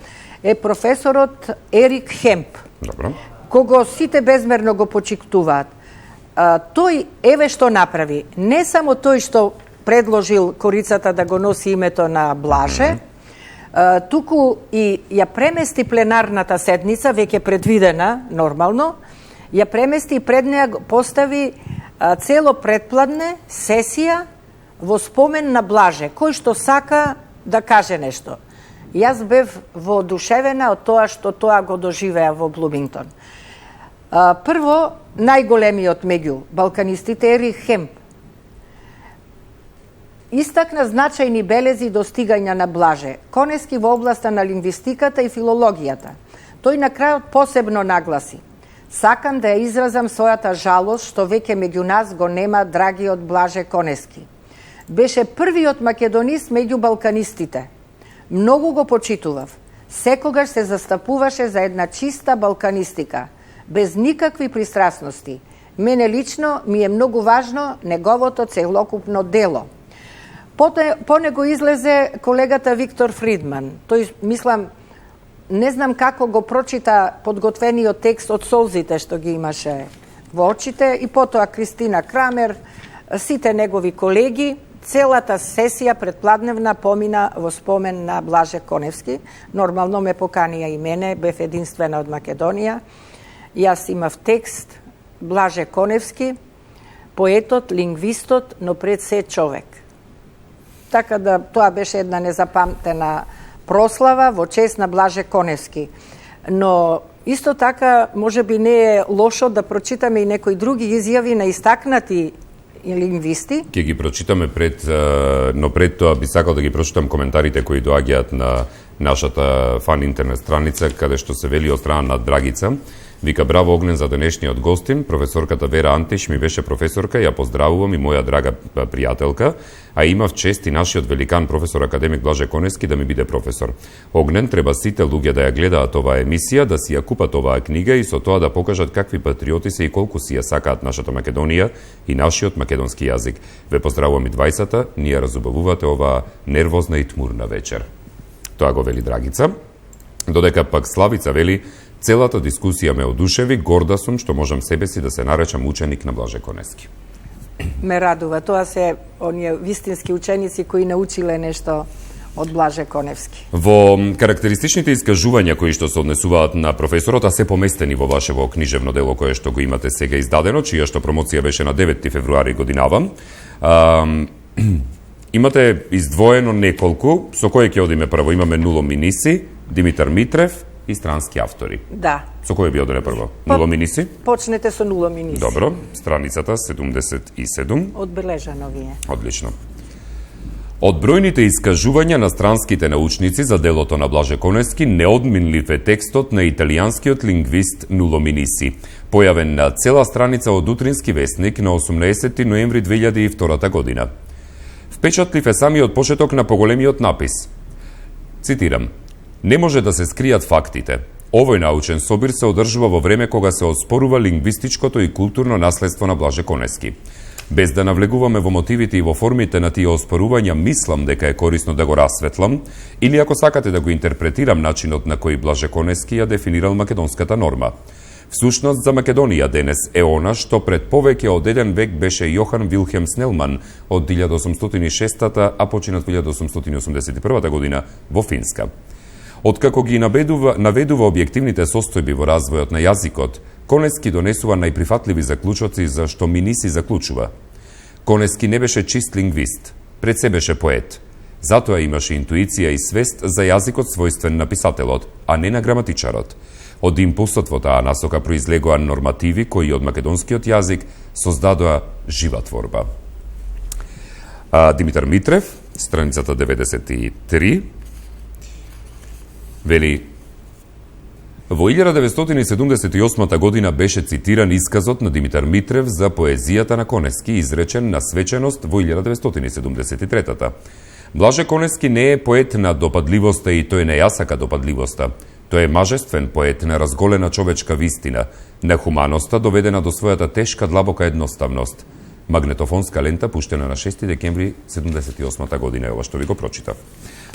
е професорот Ерик Хемп. Добро. Кого сите безмерно го почитуваат. Тој, еве што направи. Не само тој што предложил корицата да го носи името на Блаже, туку и ја премести пленарната седница, веќе предвидена нормално, ја премести и пред неа постави цело предпладне сесија во спомен на Блаже, кој што сака да каже нешто. Јас бев воодушевена од тоа што тоа го доживеа во Блумингтон. Прво, најголемиот меѓу балканистите Ерик Хемп истакна значајни белези и достигања на Блаже Коневски во областа на лингвистиката и филологијата. Тој на крајот посебно нагласи: сакам да ја изразам својата жалост што веќе меѓу нас го нема драгиот Блаже Коневски. Беше првиот македонист меѓу балканистите. Многу го почитував. Секогаш се застапуваше за една чиста балканистика, без никакви пристрасности. Мене лично ми е многу важно неговото целокупно дело. По него излезе колегата Виктор Фридман. Тој, мислам, не знам како го прочита подготвениот текст од солзите што ги имаше во очите, и потоа Кристина Крамер, сите негови колеги. Целата сесија предпладневна помина во спомен на Блаже Коневски. Нормално ме поканија и мене, бев единствена од Македонија. Јас имав текст: Блаже Коневски, поетот, лингвистот, но пред се човек. Така да тоа беше една незапамтена прослава во чест на Блаже Коневски. Но исто така може би не е лошо да прочитаме и некои други изјави на истакнати лингвисти. Ќе ги прочитаме но пред тоа би сакал да ги прочитам коментарите кои доаѓаат на нашата фан интернет страница, каде што се вели од страна на Драгица. Вика: браво Огнен за денешниот гостин, професорката Вера Антиш ми беше професорка, ја поздравувам и моја драга пријателка, а имав чест и нашиот великан професор академик Блаже Коневски да ми биде професор. Огнен, треба сите луѓе да ја гледаат оваа емисија, да си ја купат оваа книга и со тоа да покажат какви патриоти се и колку си ја сакаат нашата Македонија и нашиот македонски јазик. Ве поздравувам и двајцата, ние разубавувате оваа нервозна и тмурна вечер. Тоа го вели Драгица. Додека пак Славица вели: целата дискусија ме одушеви, горда сум што можам себе си да се наречам ученик на Блаже Коневски. Ме радува, тоа се оние вистински ученици кои научиле нешто од Блаже Коневски. Во карактеристичните искажувања кои што се однесуваат на професорот, а се поместени во вашево книжевно дело кое што го имате сега издадено, чија што промоција беше на 9 февруари годинава, имате издвоено неколку, со кој ќе одиме прво? Имаме Нуло Миниси, Димитар Митрев и странски автори. Да. Со кој би одиме прво? Нуло Миниси? Почнете со Нуло Миниси. Добро, страницата 77. Одбележано ви е. Одлично. Од бројните искажувања на странските научници за делото на Блаже Коневски, неодминлив е текстот на италијанскиот лингвист Нуло Миниси, појавен на цела страница од Утрински вестник на 18 ноември 2002 година. Впечатлив е самиот почеток на поголемиот напис. Цитирам: не може да се скријат фактите. Овој научен собир се одржува во време кога се оспорува лингвистичкото и културно наследство на Блаже Коневски. Без да навлегуваме во мотивите и во формите на тие оспорувања, мислам дека е корисно да го расветлам, или ако сакате да го интерпретирам начинот на кој Блаже Коневски ја дефинирал македонската норма. Всушност, за Македонија денес е она што пред повеќе од еден век беше Јохан Вилхем Снелман од 1806, а починат 1881 година во Финска. Откако ги наведува објективните состојби во развојот на јазикот, Конески донесува најприфатливи заклучоци за што Миниси заклучува. Конески не беше чист лингвист, пред се беше поет. Затоа имаше интуиција и свест за јазикот својствен на писателот, а не на граматичарот. Од импулсот во таа насока произлегоа нормативи кои од македонскиот јазик создадоа жива творба. Димитар Митрев, страницата 93, вели: во 1978 година беше цитиран исказот на Димитар Митрев за поезијата на Конески, изречен на свеченост во 1973-та. Блаже Конески не е поет на допадливоста и тој не ја сака допадливоста. Тој е мажествен поет на разголена човечка вистина, на хуманоста доведена до својата тешка длабока едноставност. Магнетофонска лента пуштена на 6 декември 1978 година е ова што ви го прочитав.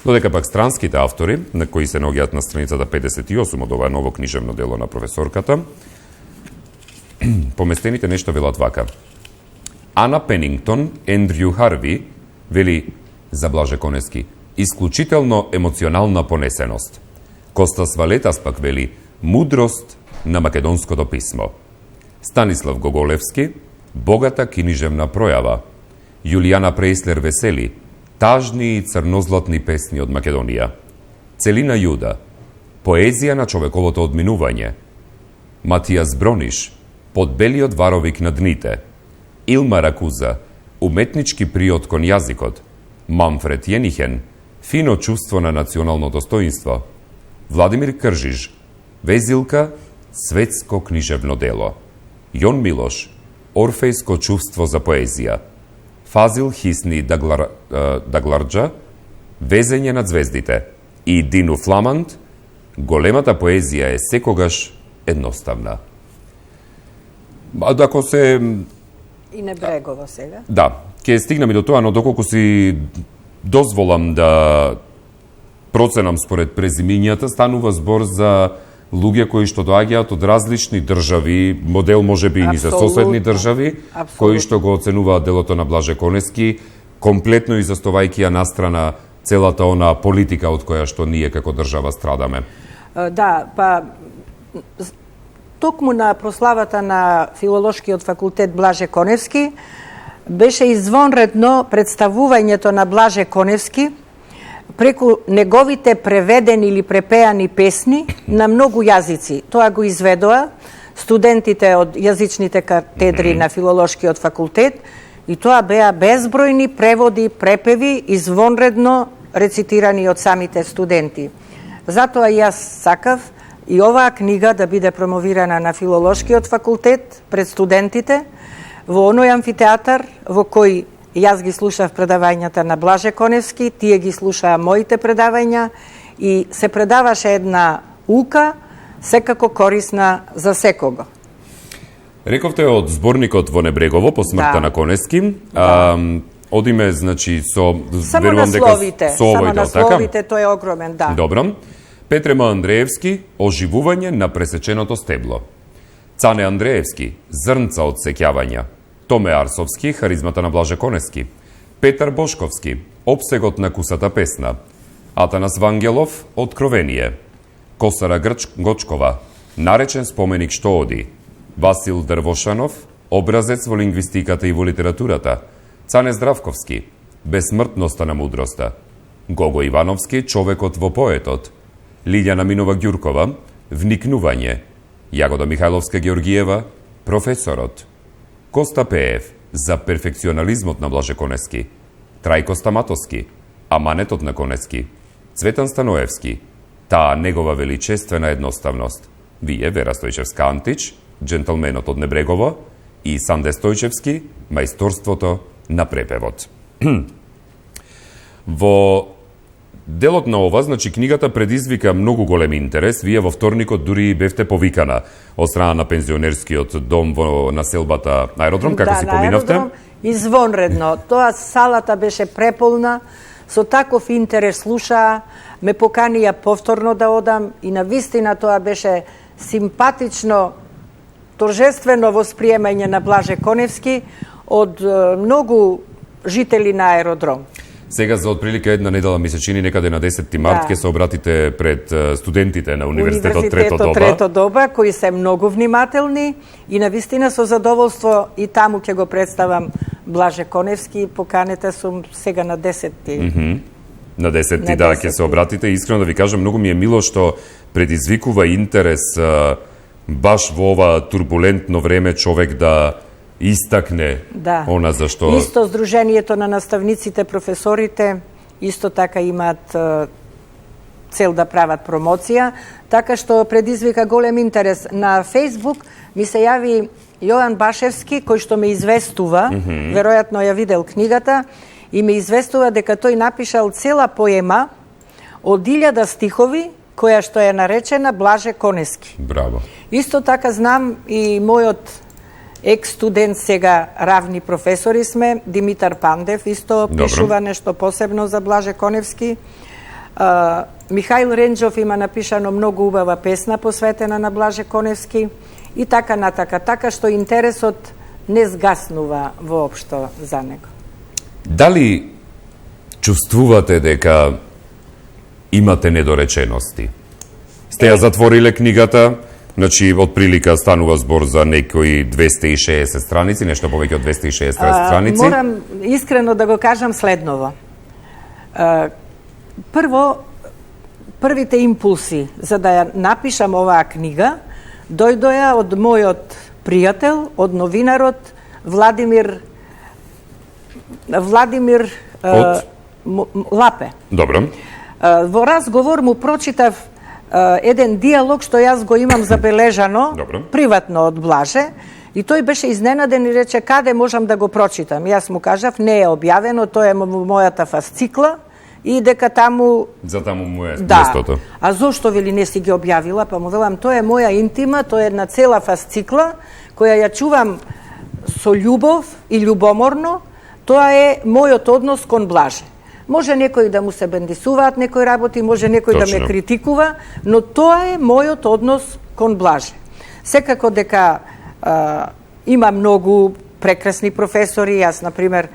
Додека пак странските автори, на кои се наоѓаат на страницата 58 од ова ново книжевно дело на професорката, поместените нешто велат вака. Ана Пенингтон, Ендрю Харви, вели за Блаже Конески, исклучително емоционална понесеност. Костас Валетас пак вели мудрост на македонското писмо. Станислав Гоголевски, богата книжевна пројава. Јулијана Преислер Весели, тажни и црнозлатни песни од Македонија. Целина Јуда, поезија на човековото одминување. Матијас Брониш, под белиот варовик на дните. Илма Ракуза, уметнички приод кон јазикот. Манфред Јенихен, фино чувство на национално достоинство. Владимир Кржиж, Везилка, светско книжевно дело. Јон Милош, орфејско чувство за поезија. Фазил Хисни Дагларджа, Везење на звездите. И Дину Фламанд, големата поезија е секогаш едноставна. Ако се... И не Брегово сега. Да, ќе стигнам и до тоа, но доколку си дозволам да проценам според презимињата, станува збор за луѓе кои што доаѓаат од различни држави, модел можеби и за соседни држави, кои што го оценуваат делото на Блаже Конески, комплетно изоставајќи ја настрана целата она политика од која што ние како држава страдаме. Да, па токму на прославата на Филолошкиот факултет Блаже Коневски беше извонредно представувањето на Блаже Коневски преку неговите преведени или препеани песни на многу јазици. Тоа го изведоа студентите од јазичните катедри на Филолошкиот факултет и тоа беа безбројни преводи, препеви, извонредно рецитирани од самите студенти. Затоа јас сакав и оваа книга да биде промовирана на Филолошкиот факултет пред студентите во оној амфитеатар во кој јас ги слушав предавањата на Блаже Коневски, тие ги слушаа моите предавања и се предаваше една ука, секако корисна за секого. Рековте од зборникот во Небрегово по смртта на Конески. Одиме, значи, со... Само насловите, тој е огромен, да. Добро. Петре М. Андреевски, оживување на пресеченото стебло. Цане Андреевски, зрнца од сеќавања. Томе Арсовски, харизмата на Блаже Конески. Петар Бошковски, опсегот на кусата песна. Атанас Вангелов, откровение. Косара Гочкова, наречен споменик што оди. Васил Дрвошанов, образец во лингвистиката и во литературата. Цане Здравковски, безсмртноста на мудроста. Гого Ивановски, човекот во поетот. Лилјана Минова Ѓуркова, вникнување. Јагода Михајловска Георгиева, професорот. Коста Пеев, за перфекционализмот на Блаже Конески. Трајко Стаматовски, аманетот на Конески. Цветан Станоевски, таа негова величествена едноставност. Вие, Вера Стојчевска Антич, джентълменот од Небрегово, и Санде Стојчевски, мајсторството на препевот. Во делот на ова, значи, книгата предизвика многу голем интерес. Вие во вторникот дури бевте повикана од страна на пензионерскиот дом во населбата Аеродром, како си поминавте? Да, на Аеродром, извонредно. Тоа салата беше преполна, со таков интерес слушаа, ме поканија повторно да одам и на вистина тоа беше симпатично, торжествено восприемање на Блаже Коневски од многу жители на Аеродром. Сега за отприлика една недела ми се чини некаде на 10 март ќе се обратите пред студентите на Универзитетот Трето доба, кои се многу внимателни и навистина со задоволство и таму ќе го представам Блаже Коневски, поканета сум сега на 10. На 10 да ќе се обратите. Искрено да ви кажам, многу ми е мило што предизвикува интерес баш во ова турбулентно време човек да истакне она за што... Исто Сдруженијето на наставниците, професорите, исто така имаат цел да прават промоција, така што предизвика голем интерес. На Фејсбук ми се јави Јоан Башевски, кој што ме известува, веројатно ја видел книгата, и ме известува дека тој напишал цела поема од 1000 стихови, која што е наречена Блаже Коневски. Браво. Исто така знам и мојот екс-студент, сега равни професори сме, Димитар Пандев, исто пишува нешто посебно за Блаже Коневски. Михаил Ренџов има напишано многу убава песна посветена на Блаже Коневски и така натака, така што интересот не згаснува воопшто за него. Дали чувствувате дека имате недоречености? Сте ја затвориле книгата, значи од прилика станува збор за некои 260 страници, нешто повеќе од 260 страници. Морам искрено да го кажам следново. Прво, првите импулси за да ја напишам оваа книга дојдоа од мојот пријател, од новинарот Владимир Лапе. Добро. Во разговор му прочитав еден диалог што јас го имам забележано приватно од Блаже и тој беше изненаден и рече каде можам да го прочитам. Јас му кажав не е објавено, тоа е мојата фасцикла и дека таму... За таму му е местото. А зошто вели не си ги објавила? Па му велам тоа е моја интима, тоа е една цела фасцикла која ја чувам со љубов и љубоморно. Тоа е мојот однос кон Блаже. Може некои да му се бендисуваат некои работи, може некој да ме критикува, но тоа е мојот однос кон Блаже. Секако дека има многу прекрасни професори, јас, например,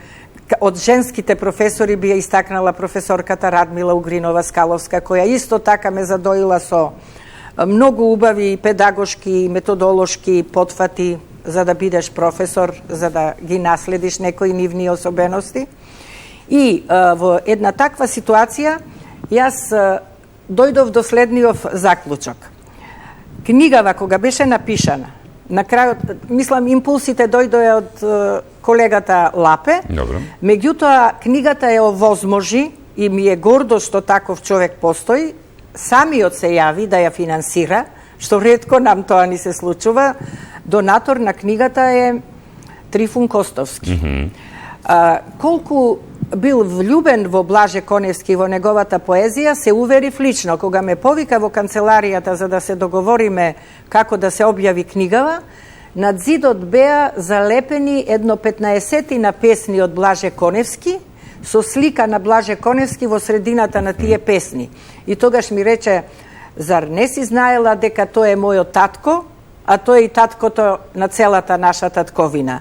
од женските професори би ја истакнала професорката Радмила Угринова-Скаловска, која исто така ме задоила со многу убави педагошки и методолошки потфати за да бидеш професор, за да ги наследиш некои нивни особености. И во една таква ситуација, јас дојдов до следниот заклучок. Книгава, кога беше напишана, на крајот, мислам, импулсите дојдоа од колегата Лапе, меѓутоа, книгата ја овозможи и ми е гордо што таков човек постои, самиот се јави да ја финансира, што ретко нам тоа ни се случува. Донатор на книгата е Трифун Костовски. Колку бил влюбен во Блаже Коневски и во неговата поезија, се уверив лично. Кога ме повика во канцеларијата за да се договориме како да се објави книгава, над зидот беа залепени едно 15 на песни од Блаже Коневски, со слика на Блаже Коневски во средината на тие песни. И тогаш ми рече, зар не си знаела дека тој е мојот татко, а тој е и таткото на целата наша татковина.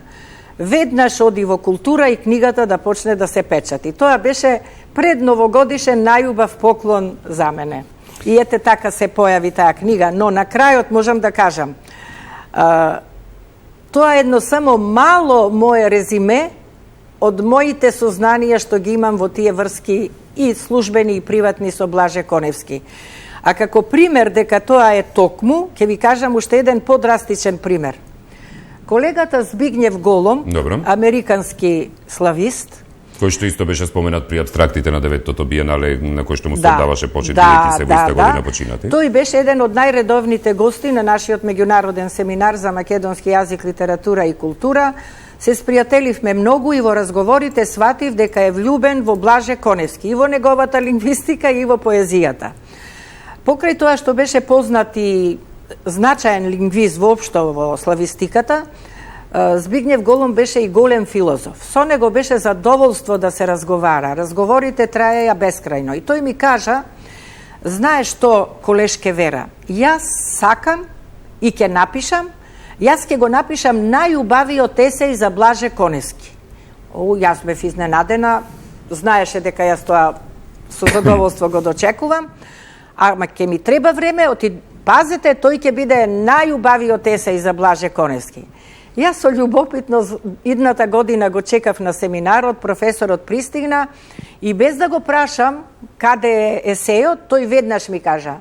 Веднаш оди во култура и книгата да почне да се печати. Тоа беше пред новогодишен најубав поклон за мене. И ете така се појави таа книга, но на крајот можам да кажам, тоа е едно само мало моје резиме од моите сознанија што ги имам во тие врски и службени и приватни со Блаже Коневски. А како пример дека тоа е токму, ќе ви кажам уште еден подрастичен пример. Колегата Збигњев Голом, американски славист, кој што исто беше споменат при абстрактите на 9-тото биенале, на кој што му се оддаваше почит, бидејќи се во иста година починати. Тој беше еден од најредовните гости на нашиот меѓународен семинар за македонски јазик, литература и култура. Се спријателивме многу и во разговорите сватив дека е влюбен во Блаже Коневски, и во неговата лингвистика и во поезијата. Покрај тоа што беше познат и значаен лингвист воопшто во славистиката, Збигњев Голум беше и голем филозоф. Со него беше задоволство да се разговара. Разговорите траеја бескрајно. И тој ми кажа, знаеш што, колешке Вера, јас сакам и ќе напишам, јас ќе го напишам најубавиот есеј за Блаже Коневски. Јас бев изненадена, знаеше дека јас тоа со задоволство го дочекувам, ама ќе ми треба време, пазете, тој ќе биде најубавиот есеј за Блаже Коневски. Јас со љубопитност идната година го чекав на семинарот, професорот пристигна и без да го прашам каде е есејот, тој веднаш ми кажа: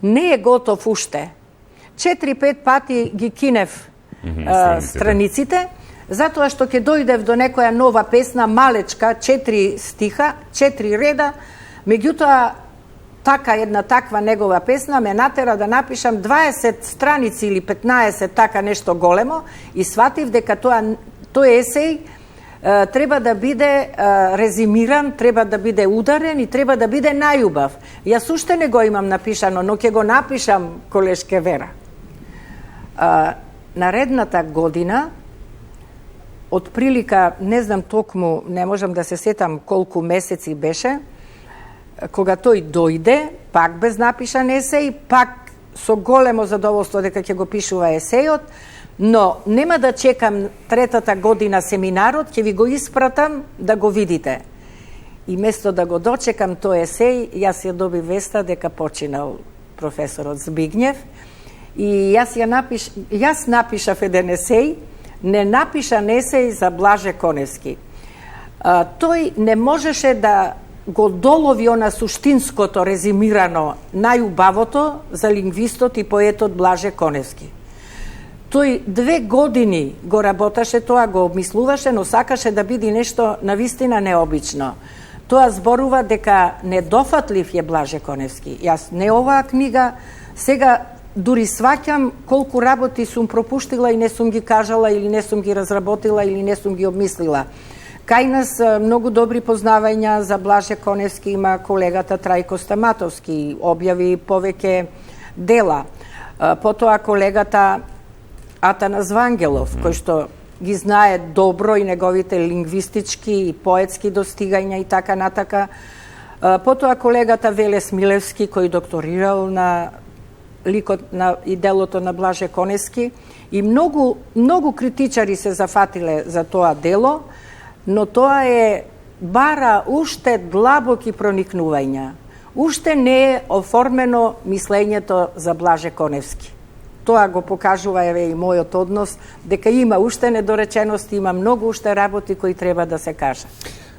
не е готов уште. 4-5 пати ги кинев страниците, затоа што ќе дојдев до некоја нова песна, малечка, 4 стиха, 4 реда, меѓутоа една таква негова песна ме натера да напишам 20 страници или 15 така нешто големо и сватив дека тој есеј треба да биде резимиран, треба да биде ударен и треба да биде најубав. Јас уште не го имам напишано, но ќе го напишам, колешке Вера. Наредната година, од прилика, не знам токму, не можам да се сетам колку месеци беше, кога тој дојде, пак без напишан есеј, пак со големо задоволство дека ќе го пишува есејот, но нема да чекам третата година семинарот, ќе ви го испратам да го видите. И место да го дочекам тој есеј, јас ја доби веста дека починал професорот Збигњев и јас напишав еден есеј, не напишан есеј за Блаже Коневски. Тој не можеше да го долови она суштинското резимирано, најубавото за лингвистот и поетот Блаже Коневски. Тој 2 години го работаше тоа, го обмислуваше, но сакаше да биде нешто навистина необично. Тоа зборува дека недофатлив е Блаже Коневски. Јас не оваа книга, сега дури сваќам колку работи сум пропуштила и не сум ги кажала или не сум ги разработила или не сум ги обмислила. Кај нас многу добри познавања за Блаже Коневски има колегата Трајко Стаматовски, објави повеќе дела. Потоа колегата Атанас Вангелов, кој што ги знае добро и неговите лингвистички и поетски достигања и така натака. Потоа колегата Веле Смилевски, кој докторирал на ликот и делото на Блаже Коневски. И многу критичари се зафатиле за тоа дело, но тоа бара уште длабоки проникнувања. Уште не е оформено мислењето за Блаже Коневски. Тоа го покажува и мојот однос, дека има уште недоречености, има многу уште работи кои треба да се кажат.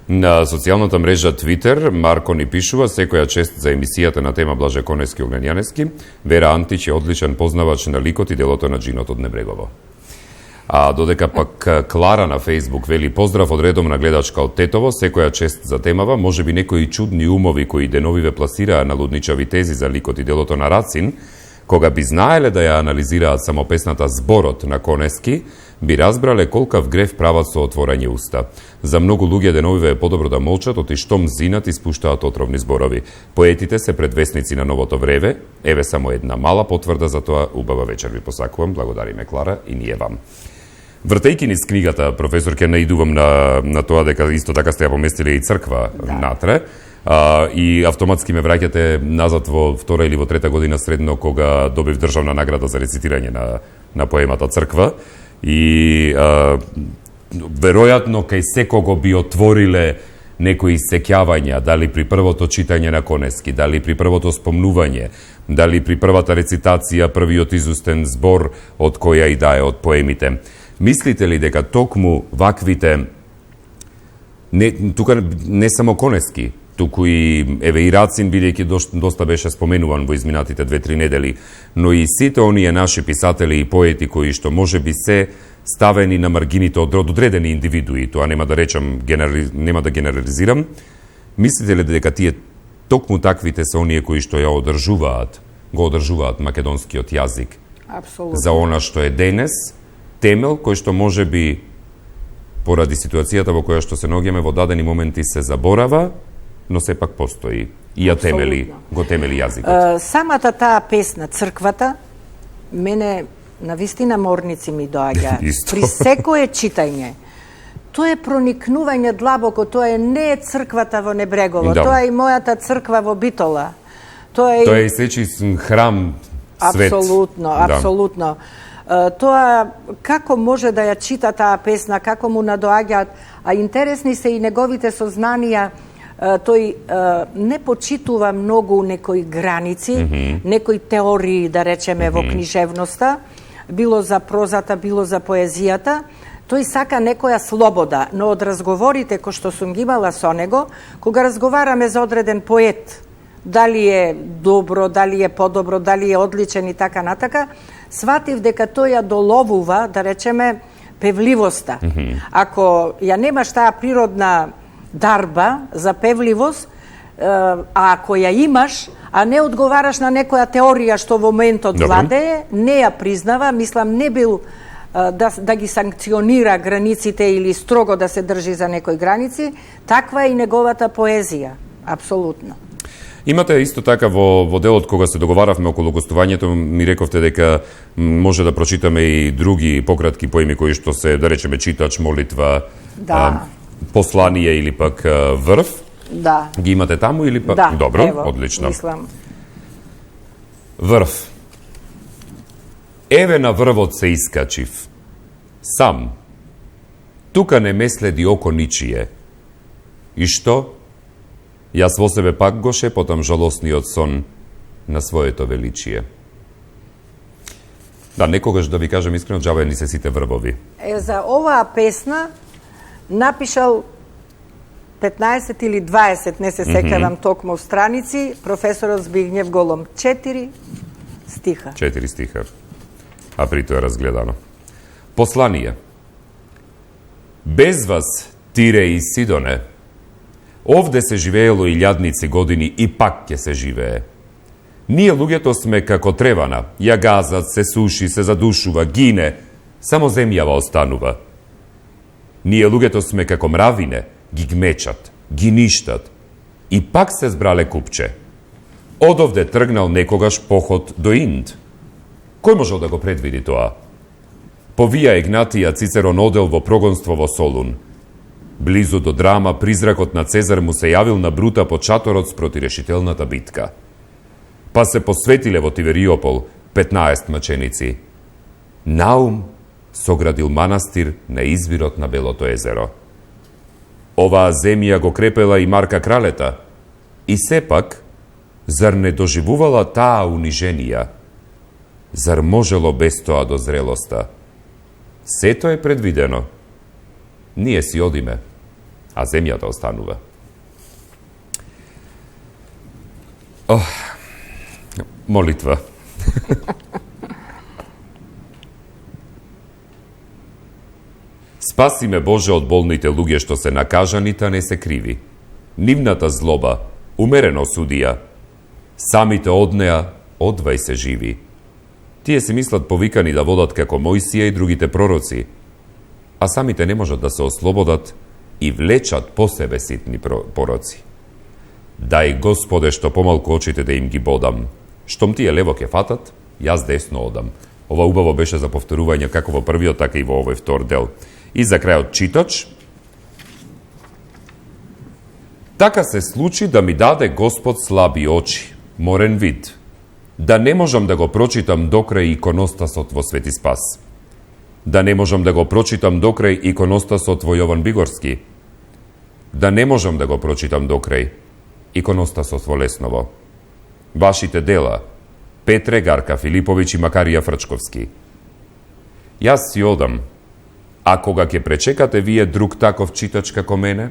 На социјалната мрежа Twitter Марко ни пишува: секоја чест за емисијата на тема Блаже Коневски Огнењаневски. Вера Антич е одличен познавач на ликот и делото на джинот од Небрегово. А додека пак Клара на Фейсбук вели: поздрав од редовна гледачка од Тетово, секоја чест за темава, може би некои чудни умови кои деновиве пласираа налудничави тези за ликот и делото на Рацин, кога би знаеле да ја анализираат само песната Зборот на Коневски, би разбрале колкав грев прават со отворање уста. За многу луѓе деновиве е подобро да молчат, оти што мзинат и спуштаат отровни зборови. Поетите се предвесници на новото време, еве само една мала потврда за тоа. Убава вечер ви посакувам, благодариме Клара и ние вам. Вртејки низ книгата, професор, ќе наидувам на тоа дека исто така сте ја поместиле и црква натре, и автоматски ме враќате назад во 2 или во 3 година средно, кога добив државна награда за рецитирање на поемата Црква. И веројатно кај секого би отвориле некои сеќавања, дали при првото читање на Коневски, дали при првото спомнување, дали при првата рецитација, првиот изустен збор од која и да е од поемите. Мислите ли дека токму ваквите, тука не само Коневски, туку и еве и Рацин, бидејќи доста беше споменуван во изминатите 2-3 недели, но и сите оние наши писатели и поети кои што може би се ставени на маргините од одредени индивидуи, тоа нема да речам, нема да генерализирам, мислите ли дека тие токму таквите се оние кои што го одржуваат македонскиот јазик? Апсолутно. За она што е денес, темел кој што може би поради ситуацијата во која што се наоѓаме во дадени моменти се заборава, но сепак постои и го темели јазикот. Самата таа песна, Црквата, мене навистина морници ми доаѓа. При секое читање. Тоа е проникнување длабоко, тоа не е црквата во Небрегово, тоа е и мојата црква во Битола. Тоа е и сечи храм свет. Апсолутно. Тоа како може да ја чита таа песна, како му надоаѓаат, а интересни се и неговите сознанија тој не почитува многу некои граници, некои теории, да речеме, во книжевноста, било за прозата, било за поезијата. Тој сака некоја слобода, но од разговорите кои што сум ги имала со него, кога разговараме за одреден поет, дали е добро, дали е подобро, дали е одличен и така натака, сватив дека тој ја доловува, да речеме, певливоста. Ако ја немаш таа природна дарба за певливост, а ако ја имаш, а не одговараш на некоја теорија што во моментот владее, не ја признава, мислам не бил да ги санкционира границите или строго да се држи за некои граници, таква е и неговата поезија, апсолутно. Имате исто така во делот кога се договаравме околу гостувањето, ми рековте дека може да прочитаме и други пократки поеми кои што се, да речеме, читач, молитва, послание или пак врв. Да. Ги имате таму или пак? Да, Добро, ево, одлично. Мислам. Врв. Еве на врвот се искачив. Сам. Тука не ме следи око ничие. И што? Јас во себе пак го шепотам жалосниот сон на своето величие. Да, некогаш, да ви кажем искрено, џабе ни се сите врвови. За оваа песна напишал 15 или 20, не се сеќавам токму страници, професорот Збигњев Голом. 4 стиха. 4 стиха. А при тоа разгледано. Послание. Без вас, Тире и Сидоне, овде се живеело илјадници години и пак ќе се живее. Ние луѓето сме како тревана, ја газат, се суши, се задушува, гине, само земјава останува. Ние луѓето сме како мравине, ги гмечат, ги ништат, и пак се збрале купче. Одовде тргнал некогаш поход до Инд. Кој можел да го предвиди тоа? Повија Игнатија Цицерон одел во прогонство во Солун. Близу до Драма, призракот на Цезар му се јавил на Брута под шаторот спроти решителната битка. Па се посветиле во Тивериопол 15 маченици. Наум соградил манастир на извирот на Белото езеро. Оваа земја го крепела и Марка Кралета. И сепак, зар не доживувала таа униженија? Зар можело без тоа до зрелоста? Сето е предвидено. Ние си одиме, а земјата останува. Молитва. Спаси ме, Боже, од болните луѓе што се накажани, та не се криви. Нивната злоба, умерено судија. Самите од неа, одвај се живи. Тие се мислат повикани да водат како Мојсија и другите пророци, а самите не можат да се ослободат и влечат по себе ситни пороци. Дај, Господе, што помалку очите да им ги бодам. Штом тие лево ке фатат, јас десно одам. Ова убаво беше за повторување како во првиот, така и во овој втор дел. И за крајот читач. Така се случи да ми даде Господ слаби очи, морен вид, да не можам да го прочитам докрај иконостасот во Свети Спас, да не можам да го прочитам докрај иконостасот во Јован Бигорски, да не можам да го прочитам докрај иконостасот во Лесново. Вашите дела, Петре, Гарка Филиповиќ и Макарија Фрчковски. Јас си одам, а кога ќе пречекате вие друг таков читач како мене,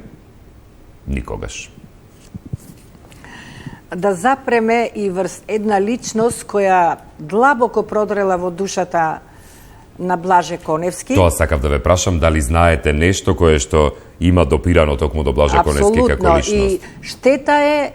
никогаш. Да запреме и врз една личност која длабоко продрела во душата на Блаже Коневски. Тоа сакав да ве прашам, дали знаете нешто кое што има допирано токму до Блаже Коневски како личност? И штета е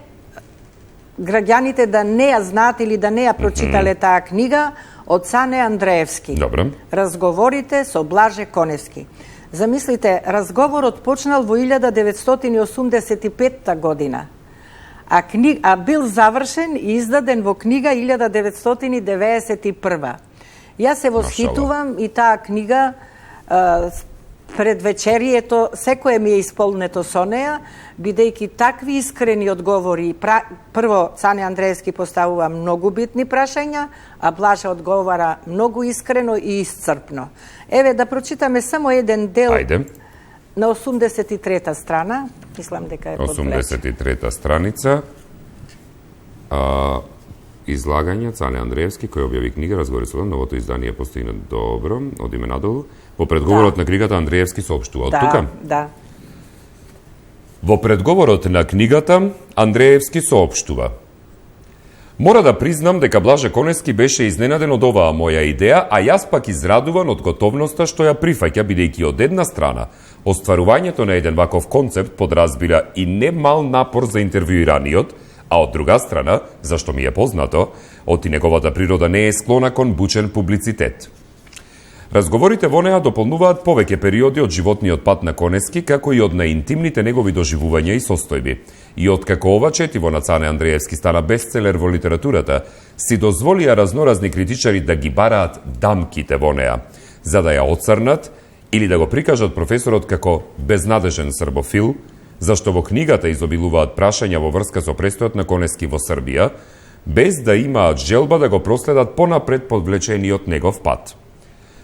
граѓаните да не ја знаат или да не ја прочитале таа книга од Цане Андреевски. Добро. Разговорите со Блаже Коневски. Замислите, разговорот почнал во 1985 година, а бил завршен и издаден во книга 1991. Јас се восхитувам и таа книга пред вечерието, секое ми е исполнето со неа, бидејќи такви искрени одговори. Прво, Цане Андреевски поставува многу битни прашања, а Блаже одговара многу искрено и исцрпно. Еве, да прочитаме само еден дел На 83-та страна, мислам дека е подвлечен. 83-та страница. Излагање Цане Андреевски, кој објави книга Разговори со новото издание постигна добро, одиме надолу. Во предговорот на книгата Андреевски соопштува од тука. Да. Во предговорот на книгата Андреевски соопштува: Мора да признам дека Блаже Конески беше изненаден од оваа моја идеја, а јас пак израдуван од готовноста што ја прифаќа, бидејќи од една страна остварувањето на еден ваков концепт подразбира и немал напор за интервјуираниот, а од друга страна, зашто ми е познато, оти неговата природа не е склона кон бучен публицитет. Разговорите во неа дополнуваат повеќе периоди од животниот пат на Конески, како и од наинтимните негови доживувања и состојби. И откако ова четиво на Цане Андреевски стана бестселер во литературата, си дозволија разноразни критичари да ги бараат дамките во неа, за да ја оцрнат или да го прикажат професорот како безнадежен србофил, зашто во книгата изобилуваат прашања во врска со престојот на Конески во Србија, без да имаат желба да го проследат понапред подвлечениот негов пат.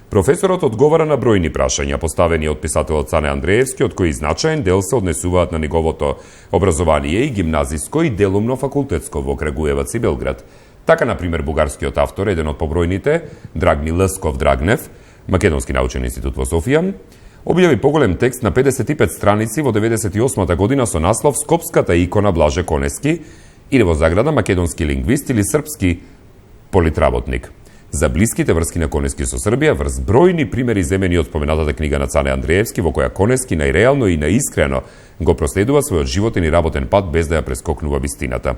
Професорот одговара на бројни прашања поставени од писателот Цане Андреевски, од кои значаен дел се однесуваат на неговото образование и гимназиско и делумно факултетско во Крагуевац и Белград. Така, например, бугарскиот автор, еден од побројните, Драгни Лсков Драгнев, Македонски научен институт во Софија, објави поголем текст на 55 страници во 98 година со наслов Скопската икона Блаже Конески или во заграда Македонски лингвист или српски политработник. За блиските врски на Конески со Србија врз бројни примери земени од споменатата книга на Цане Андреевски, во која Конески најреално и наискрено го проследува својот животен и работен пат без да ја прескокнува вистината.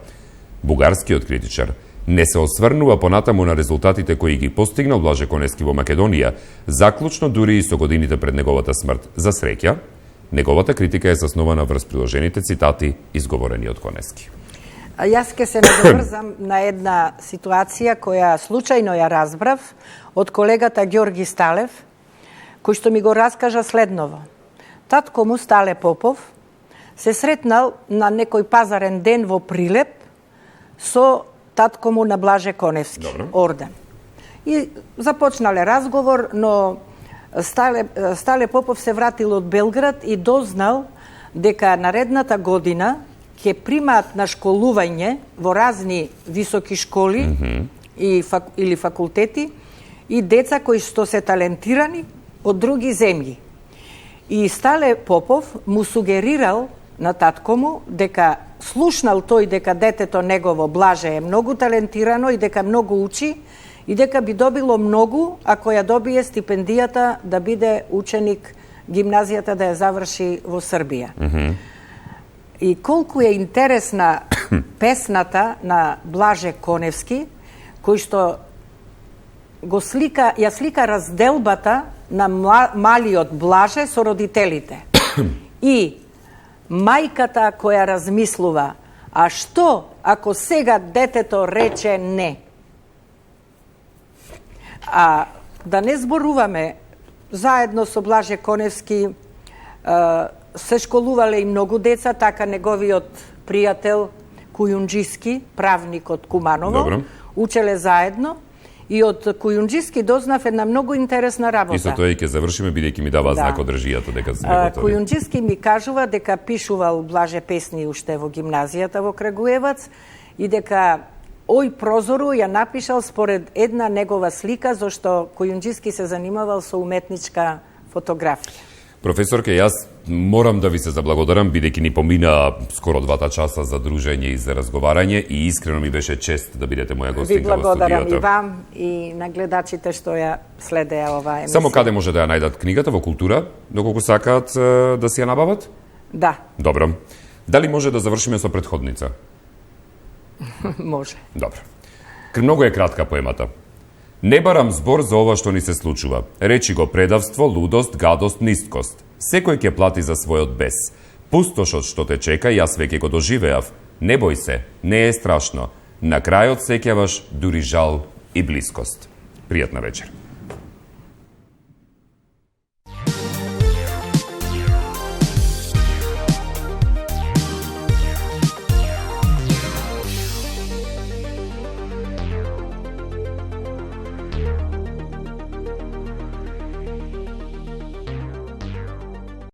Бугарскиот критичар не се осврнува понатаму на резултатите кои ги постигнал Блаже Конески во Македонија, заклучно дури и со годините пред неговата смрт. За среќа, неговата критика е заснована врз приложените цитати изговорени од Конески. Јас ке се надоврзам на една ситуација која случајно ја разбрав од колегата Ѓорги Сталев, кој што ми го раскажа следново. Татко му Стале Попов се сретнал на некој пазарен ден во Прилеп со татко му на Блаже Коневски, Ордан. И започнале разговор, но Стале Попов се вратил од Белград и дознал дека наредната година ќе примаат на школување во разни високи школи или факултети и деца кои што се талентирани од други земји. И Стале Попов му сугерирал на татко му дека слушнал тој дека детето негово Блаже е многу талентирано и дека многу учи и дека би добило многу ако ја добие стипендијата да биде ученик гимназијата да ја заврши во Србија. И колку е интересна песната на Блаже Коневски, кој што ја слика разделбата на малиот Блаже со родителите. И мајката која размислува, а што ако сега детето рече не? А да не зборуваме, заедно со Блаже Коневски се школувале и многу деца, така неговиот пријател Кујунџиски, правник од Куманово, учеле заедно и од Кујунџиски дознав една многу интересна работа. И со тоа и ќе завршиме, бидејќи ми дава знак од режијата дека сме готови. Кујунџиски ми кажува дека пишувал Блаже песни уште во гимназијата во Крагуевац и дека ој прозору ја напишал според една негова слика, зашто Кујунџиски се занимавал со уметничка фотографија. Професорке, јас морам да ви се заблагодарам, бидејќи ни помина скоро 2 часа за дружење и за разговарање и искрено ми беше чест да бидете моја гостинка во студиото. Ви благодарам и вам и на гледачите што ја следеа оваа емисија. Само каде може да ја најдат книгата? Во Култура, доколку сакаат да си ја набават? Да. Добро. Дали може да завршиме со претходница? Може. Добро. Многу е кратка поемата. Не барам збор за ова што ни се случува. Речи го предавство, лудост, гадост, нисткост. Секој ќе плати за својот бес. Пустошот што те чека, јас веќе го доживеав. Не бој се, не е страшно. На крајот сеќаваш дури жал и блискост. Пријатна вечер.